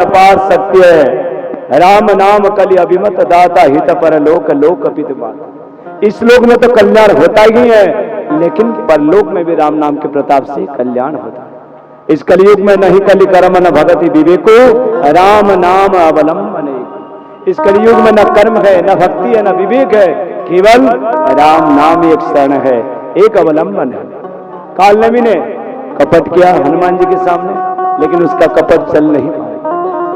अपार सत्य है। राम नाम कलि अभिमत दाता हित पर लोक लोक अपित बात। इस लोक में तो कल्याण होता ही है, लेकिन परलोक में भी राम नाम के प्रताप से कल्याण होता है। इस कलयुग में नहीं कलि कर्म न भगति विवेको, राम नाम अवलंबन। इस कलयुग में न कर्म है, न भक्ति है, न विवेक है, केवल राम नाम एक शरण है, एक अवलंबन है। कालनेमी ने कपट किया हनुमान जी के सामने, लेकिन उसका कपट चल नहीं पाया।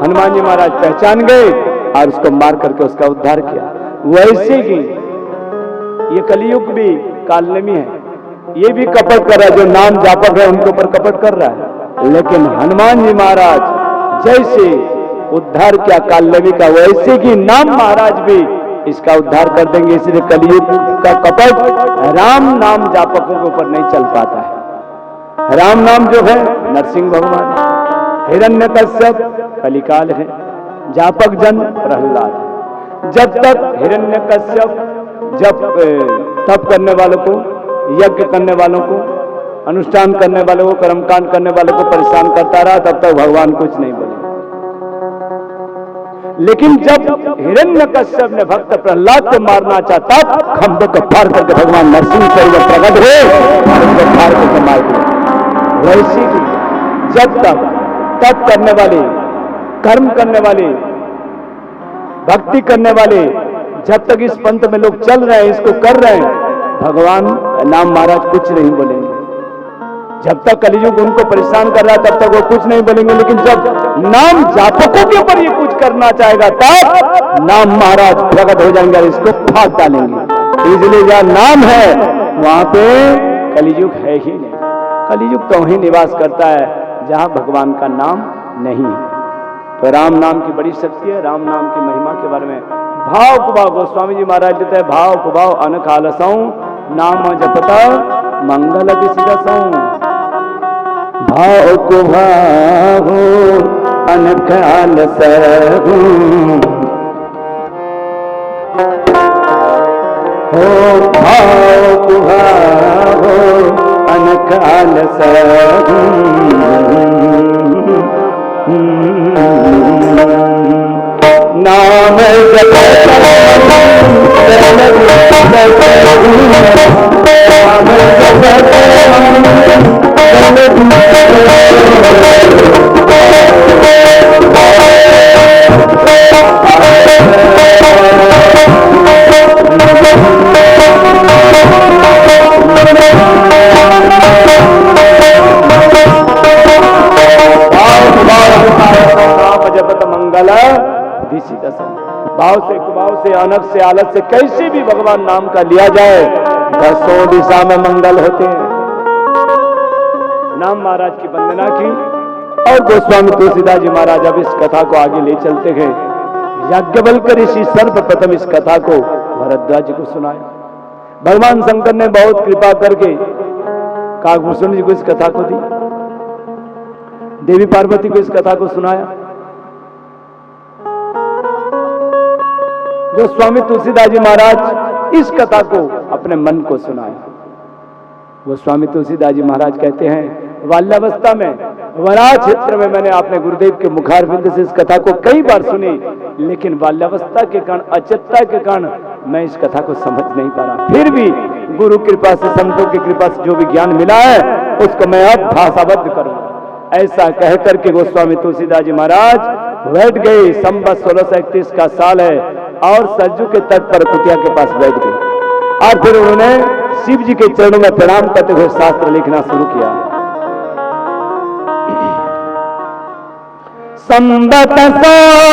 हनुमान जी महाराज पहचान गए और उसको मार करके उसका उद्धार किया। वैसे ही ये कलयुग भी कालनेमी है, ये भी कपट कर रहा है। जो नाम जापक है उनके ऊपर कपट कर रहा है, लेकिन हनुमान जी महाराज जैसे उद्धार किया कालनेमी का, वैसे ही नाम महाराज भी इसका उद्धार कर देंगे। इसलिए कलयुग का कपट राम नाम जापकों के ऊपर नहीं चल पाता है। राम नाम जो है नरसिंह भगवान, हिरण्यकश्यप कलिकाल है, जापक जन प्रहलाद है। जब तक हिरण्यकश्यप तप करने वालों को, यज्ञ करने वालों को, अनुष्ठान करने वालों को, कर्मकांड करने वालों को परेशान करता रहा, तब तक भगवान कुछ नहीं बोले। लेकिन जब हिरण्यकश्यप ने भक्त प्रहलाद को मारना चाहता, खंभे को फाड़ करके भगवान नरसिंह स्वरूप प्रकट हुए और उनको फाड़ करके मार दिया। वैसे ही जब तक तप करने वाले, कर्म करने वाले, भक्ति करने वाले, जब तक इस पंथ में लोग चल रहे हैं, इसको कर रहे हैं, भगवान नाम महाराज कुछ नहीं बोलेंगे। जब तक कलयुग उनको परेशान कर रहा है, तब तक वो कुछ नहीं बोलेंगे। लेकिन जब नाम जापकों के ऊपर ये कुछ करना चाहेगा, तब नाम महाराज प्रकट हो जाएंगे और इसको फाड़ डालेंगे। इसलिए जहां नाम है वहां पे कलयुग है ही नहीं। कलयुग तो वहीं निवास करता है जहां भगवान का नाम नहीं है। तो राम नाम की बड़ी शक्ति है। राम नाम की महिमा के बारे में भाव कुभाव गोस्वामी जी महाराज देते हैं, भाव कुभाव अनख आलसों, नाम जपता मंगल दिसदसों। भाव कुभाव अनख आलसों, हो भाव कुभाव अनख आलसों। नाम जपत मंगल दिशी दशम। भाव से कुभाव से अनख से आलस से कैसे भी भगवान नाम का लिया जाए, दसों दिशा में मंगल होते हैं। नाम महाराज की वंदना की और गोस्वामी तुलसीदास जी महाराज अब इस कथा को आगे ले चलते हैं। याज्ञवल्क्य ऋषि सर्वप्रथम इस कथा को भरद्वाज जी को सुनाया। भगवान शंकर ने बहुत कृपा करके काकभूषण जी को इस कथा को दी, देवी पार्वती को इस कथा को सुनाया। गोस्वामी तुलसीदास जी महाराज इस कथा को अपने मन को सुनाया। गोस्वामी तुलसीदास जी महाराज कहते हैं, बाल्यावस्था में वराह क्षेत्र में मैंने अपने गुरुदेव के मुखारविंद से इस कथा को कई बार सुनी, लेकिन बाल्यावस्था के कारण, अचेतता के कारण मैं इस कथा को समझ नहीं पा रहा। फिर भी गुरु कृपा से, संतों की कृपा से जो भी ज्ञान मिला है उसको मैं अब भाषाबद्ध करूंगा। ऐसा कह करके गोस्वामी तुलसीदास जी महाराज बैठ गए। संवत 1631 का साल है और सरजू के तट पर कुटिया के पास बैठ गए और फिर उन्होंने शिव जी के चरणों में प्रणाम करते हुए शास्त्र लिखना शुरू किया। संवत 16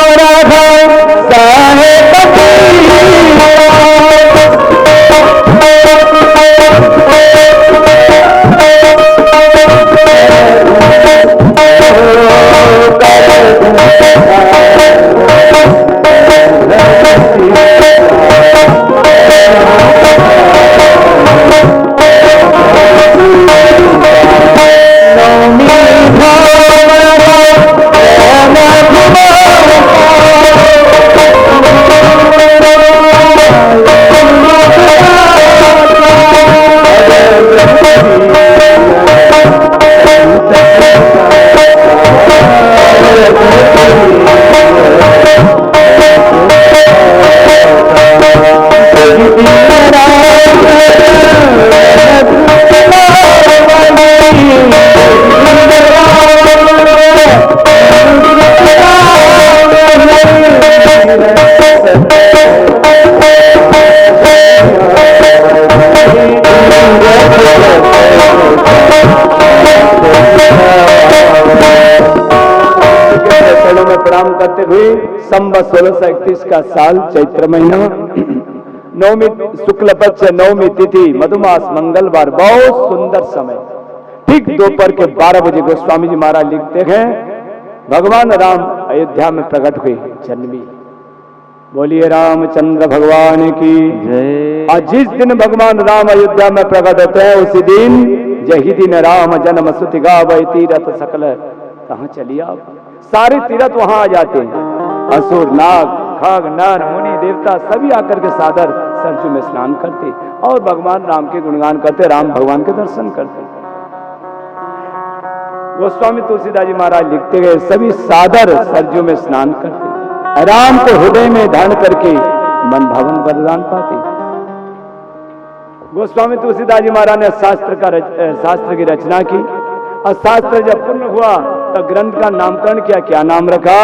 के चरणों में प्रणाम करते हुए संवत 1631 का साल चैत्र महीना नवमी शुक्ल पक्ष नवमी तिथि मधुमास मंगलवार, बहुत सुंदर समय, ठीक दोपहर के 12 बजे गोस्वामी जी महाराज लिखते हैं भगवान राम अयोध्या में प्रकट हुए, जन्मी। बोलिए रामचंद्र भगवान की जय। आज जिस दिन भगवान राम अयोध्या में प्रकट होते हैं उसी दिन यही दिन राम जन्म सुति गावै तीरथ सकल। कहाँ चलिए आप, सारे तीरथ वहां आ जाते हैं, असुर नाग खग नर मुनि देवता सभी आकर के सादर सरजू में स्नान करते और भगवान राम के गुणगान करते, राम भगवान के दर्शन करते। गोस्वामी तुलसीदास जी महाराज लिखते गए सभी सादर सरजू में स्नान करते, राम को हृदय में धारण करके मन भवन वरदान पाते। गोस्वामी तुलसीदास जी महाराज ने शास्त्र की रचना की और शास्त्र जब पूर्ण हुआ तो ग्रंथ का नामकरण किया। क्या नाम रखा?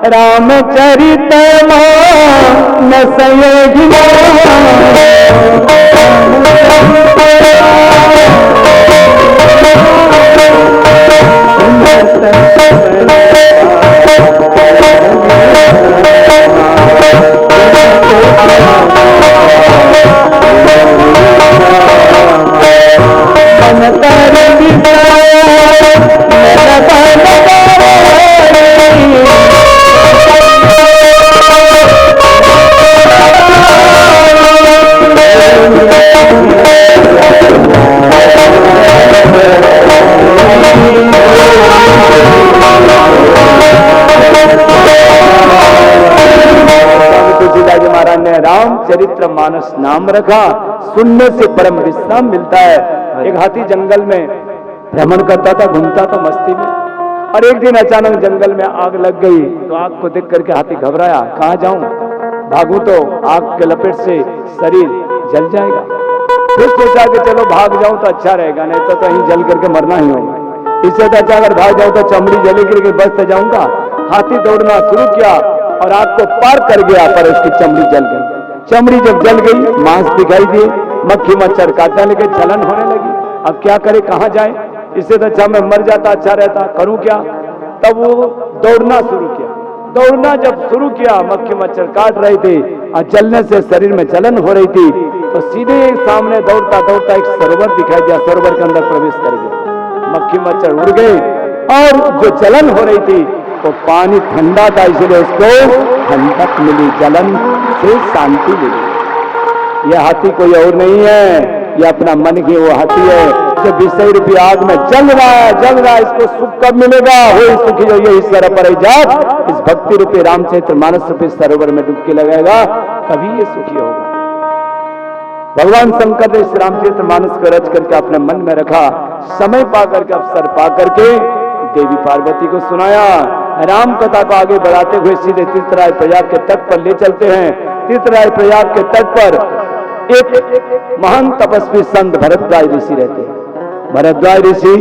रामचरित मानस रामचरित्र मानस नाम रखा। सुनने से परम विश्राम मिलता है। एक हाथी जंगल में भ्रमण करता था, घूमता था मस्ती में, और एक दिन अचानक जंगल में आग लग गई तो आग को देख करके हाथी घबराया, कहाँ जाऊं, भागूं तो आग के लपेट से शरीर जल जाएगा। फिर सोचा कि चलो भाग जाऊं तो अच्छा रहेगा, नहीं तो कहीं जल करके मरना ही होगा। इससे तो अच्छा अगर भाग जाऊं तो चमड़ी जले गिर के बच जाऊंगा। हाथी दौड़ना शुरू किया और आग को पार कर गया, पर उसकी चमड़ी जल गई। चमड़ी जब जल गई, मांस दिखाई दिए, मक्खी मच्छर काटने लगे, जलन होने लगी। अब क्या करे, कहाँ जाए, इससे तो अच्छा मैं मर जाता, अच्छा रहता, करूं क्या। तब वो दौड़ना शुरू किया। दौड़ना जब शुरू किया, मक्खी मच्छर काट रहे थे और जलने से शरीर में जलन हो रही थी, तो सीधे सामने दौड़ता दौड़ता एक सरोवर दिखाई दिया, सरोवर के अंदर प्रवेश कर गया। मक्खी मच्छर उड़ गए और जो जलन हो रही थी तो पानी ठंडा था, इसलिए उसको ठंडक मिली, जलन से शांति मिली। यह हाथी कोई और नहीं है, यह अपना मन की वो हाथी है जो विषय रूपी आग में जल रहा है। इसको सुख कब मिलेगा? वो सुखी जो ये ईश्वर पर जात इस भक्ति रूपी रामचरित्र मानस रूपी सरोवर में डुबकी लगाएगा, तभी ये सुखी होगा। भगवान शंकर ने इस रामचरित्र मानस को रच करके अपने मन में रखा। समय पा करके, अवसर पा करके देवी पार्वती को सुनाया। राम कथा को आगे बढ़ाते हुए सीधे तीर्थराय प्रयाग के तट पर ले चलते हैं। तीर्थराय प्रयाग के तट पर एक महान तपस्वी संत भरद्वाज ऋषि रहते हैं। भरद्वाज ऋषि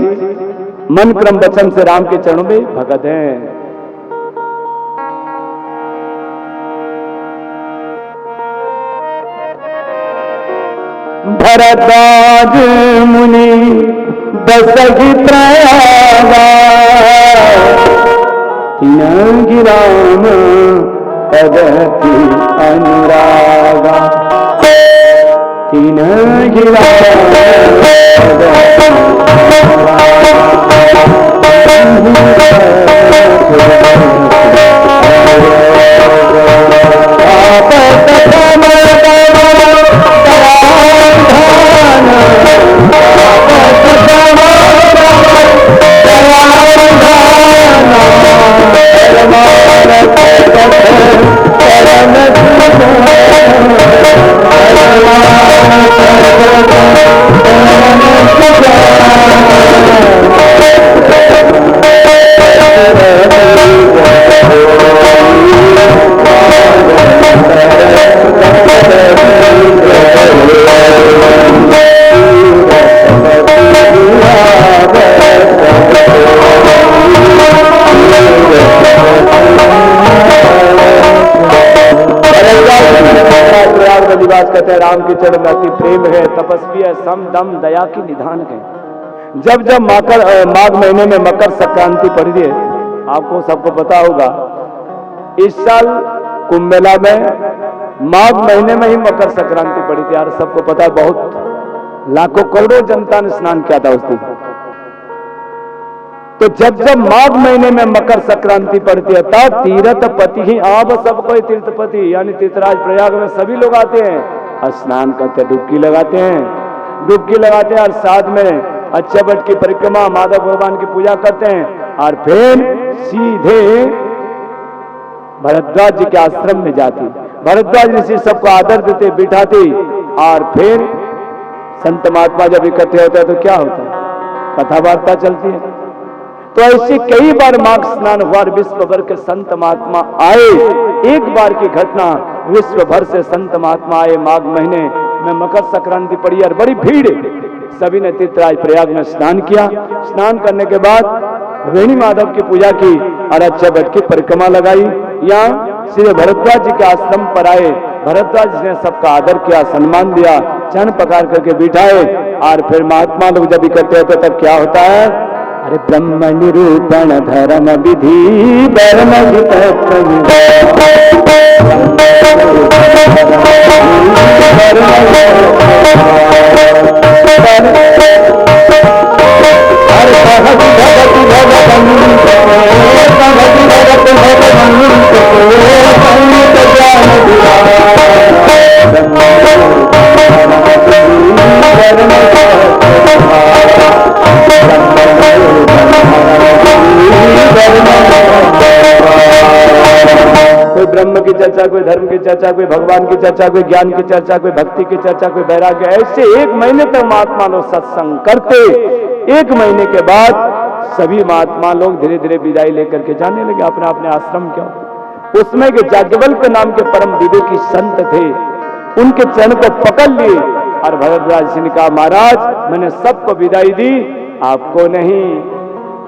मन क्रम वचन से राम के चरणों में भगत हैं। भरद्वाज मुनि दशहि प्रयागा, तिनहि राम पदति अनुरागा, तिनहि राम पदति कहते हैं राम के चरण में अति प्रेम है, तपस्वी है, सम दम दया की निधान है। जब जब माघ महीने में मकर संक्रांति पड़ी है, आपको सबको पता होगा, इस साल कुंभ मेला में माघ महीने में ही मकर संक्रांति पड़ी थी। यार सबको पता है, बहुत लाखों करोड़ों जनता ने स्नान किया था उस दिन। तो जब जब माघ महीने में मकर संक्रांति पड़ती है तब तीर्थपति ही, आप सबको तीर्थपति यानी तीर्थराज प्रयाग में सभी लोग आते हैं और स्नान करते, डुबकी लगाते हैं और साथ में अक्षयवट की परिक्रमा, माधव भगवान की पूजा करते हैं और फिर सीधे भरद्वाज जी के आश्रम में जाती। भरद्वाज ऋषि सबको आदर देते, बिठाते और फिर संत महात्मा जब इकट्ठे होते हैं तो क्या होता है, कथा वार्ता चलती है। तो ऐसे कई बार माघ स्नान हुआ, विश्व भर के संत महात्मा आए। एक बार की घटना, विश्व भर से संत महात्मा आए, माघ महीने में मकर संक्रांति पड़ी और बड़ी भीड़, सभी ने तीर्थराज प्रयाग में स्नान किया। स्नान करने के बाद वेणी माधव की पूजा की और अक्षयवट की परिक्रमा लगाई। यहाँ श्री भरद्वाज जी के आश्रम पर आए, भरद्वाज ने सबका आदर किया, सम्मान दिया, चरण पकार करके बिठाए और फिर महात्मा लोग जब इकट्ठे होते तब क्या होता है, अरे ब्रह्म निरूपण धर्म विधि धर्म कोई ब्रह्म की चर्चा, कोई धर्म की चर्चा, कोई भगवान की चर्चा, कोई ज्ञान की चर्चा, कोई भक्ति की चर्चा, कोई वैराग्य, ऐसे एक महीने तक महात्मा लोग सत्संग करते। एक महीने के बाद सभी महात्मा लोग धीरे धीरे विदाई लेकर के जाने लगे अपने अपने आश्रम के। उसमें के याज्ञवल्क्य नाम के परम विवेकी संत थे, उनके चरण को पकड़ लिए और भरद्वाज जी ने कहा, महाराज मैंने सबको विदाई दी, आपको नहीं।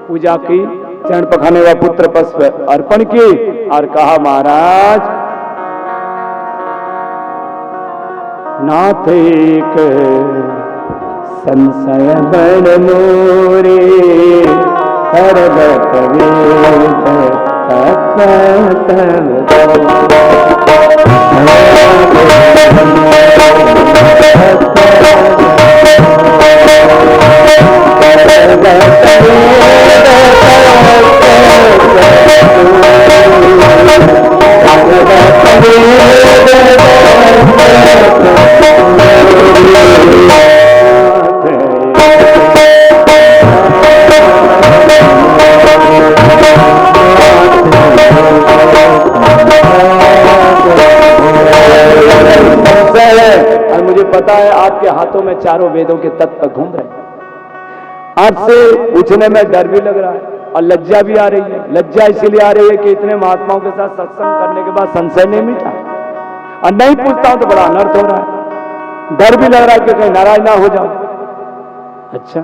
पूजा की, चरण पखाने व पुत्र पुष्प अर्पण की और कहा, महाराज नाथ एक संशय बड़ मोरे सर्वत वेद और मुझे पता है आपके हाथों में चारों वेदों के तत्व घूम रहे हैं। आपसे पूछने में डर भी लग रहा है और लज्जा भी आ रही है। लज्जा इसीलिए आ रही है कि इतने महात्माओं के साथ सत्संग करने के बाद संशय नहीं मिटा और नहीं पूछता हूं तो बड़ा अनर्थ हो रहा है। डर भी लग रहा है कि कहीं नाराज ना हो जाओ। अच्छा,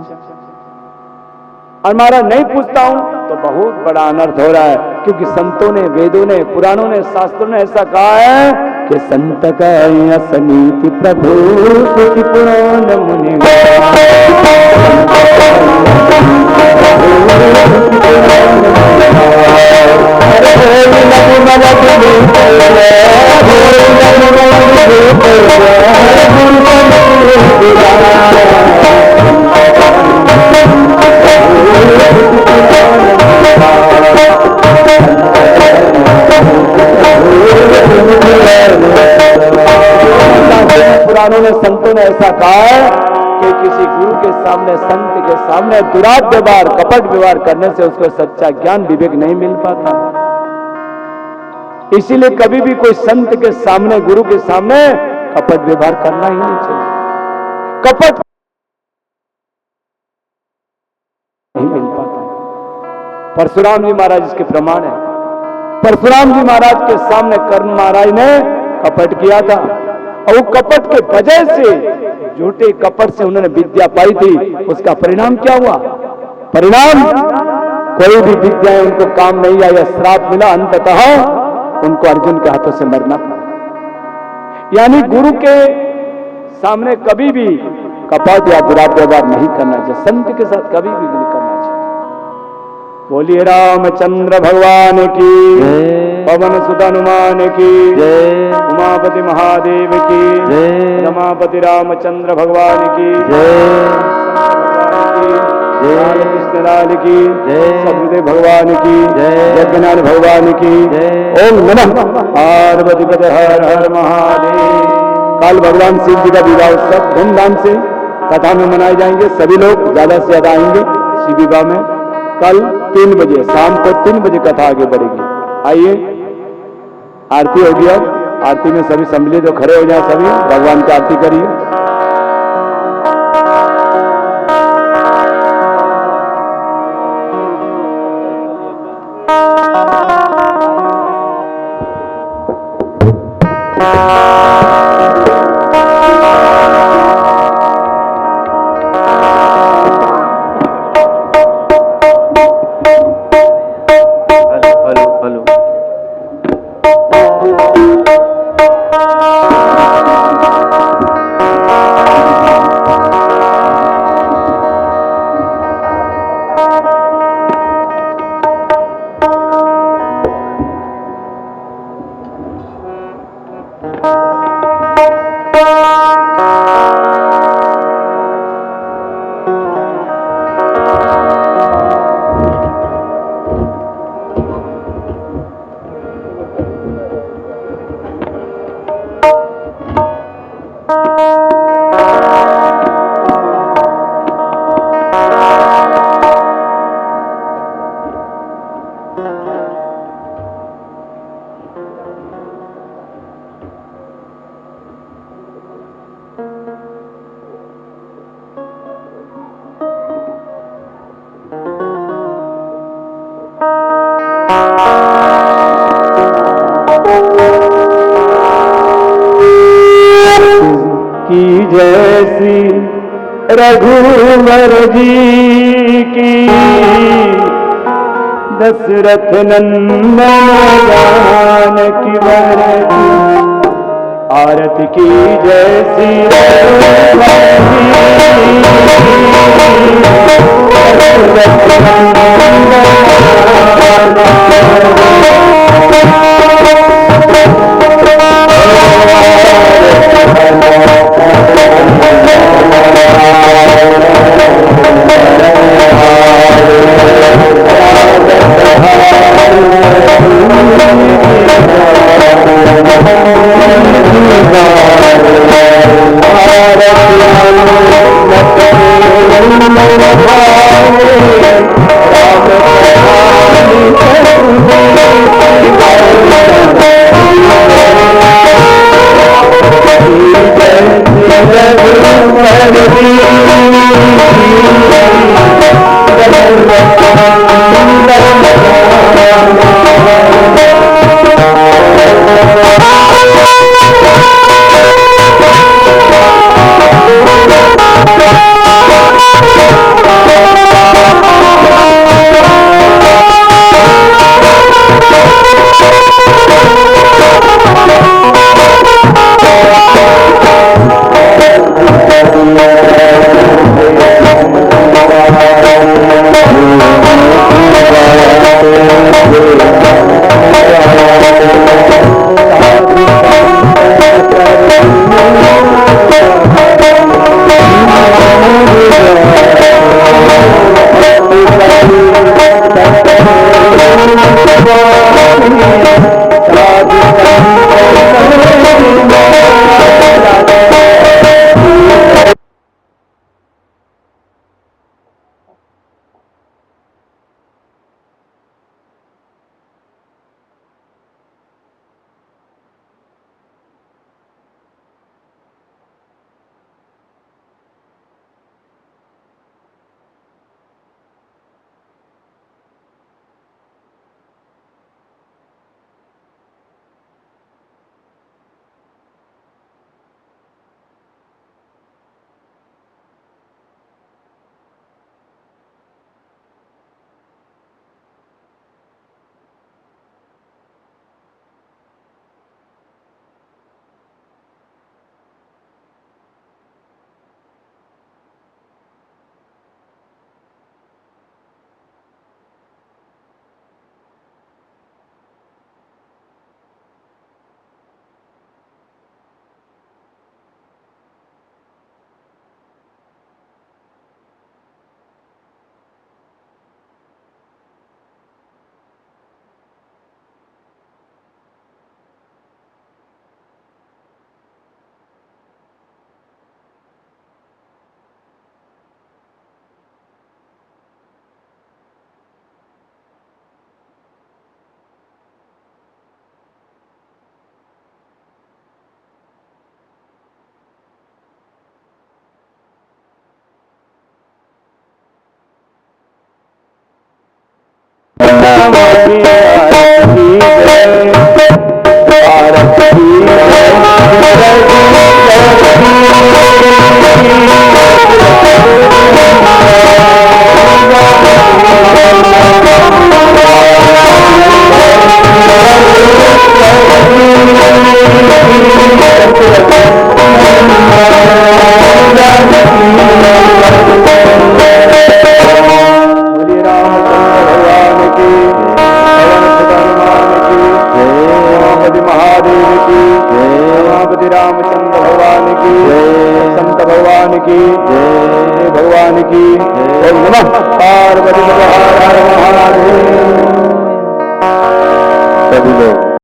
और महाराज नहीं पूछता हूं तो बहुत बड़ा अनर्थ हो रहा है, क्योंकि संतों ने, वेदों ने, पुराणों ने, शास्त्रों ने ऐसा कहा है कि संत का सनीति प्रभु पुराण मुनि पुराणों ने, संतों ने ऐसा कहा है कि किसी गुरु के सामने, संत के सामने दुरात व्यवहार, कपट व्यवहार करने से उसको सच्चा ज्ञान विवेक नहीं मिल पाता। इसीलिए कभी भी कोई संत के सामने, गुरु के सामने कपट व्यवहार करना ही नहीं चाहिए। कपट नहीं मिल पाता। परशुराम जी महाराज इसके प्रमाण है। परशुराम जी महाराज के सामने कर्ण महाराज ने कपट किया था और वो कपट के वजह से, झूठे कपट से उन्होंने विद्या पाई थी। उसका परिणाम क्या हुआ? परिणाम कोई भी विद्या उनको काम नहीं आया, श्राप मिला, अंततः उनको अर्जुन के हाथों से मरना पड़ा। यानी गुरु के सामने कभी भी कपट या बुरा व्यवहार नहीं करना चाहिए, संत के साथ कभी भी नहीं करना चाहिए। बोलिए रामचंद्र भगवान की, पवन सुत हनुमान की, उमापति महादेव की, रमापति रामचंद्र भगवान की, कृष्ण लाल की, सतगुरुदेव भगवान की, यज्ञनाथ भगवान की। ओम नमः पार्वती पते हर हर महादेव। कल भगवान शिव जी का विवाह उत्सव धूमधाम से कथा में मनाए जाएंगे। सभी लोग ज्यादा से ज्यादा आएंगे शिव विवाह में। कल 3 बजे, शाम को 3 बजे कथा आगे बढ़ेगी। आइए, आरती होगी। अब आरती में सभी सम्मिलित जो खड़े हो जाए, सभी भगवान की आरती करिए। की जैसी रघुवर जी की, दशरथ नंदन जानकी वर की। आरती की जैसी रघुवर जी की, दशरथ नंदन जय संत भगवान की जय भगवान की ओम नमः पार्वती महादेव। सभी लोग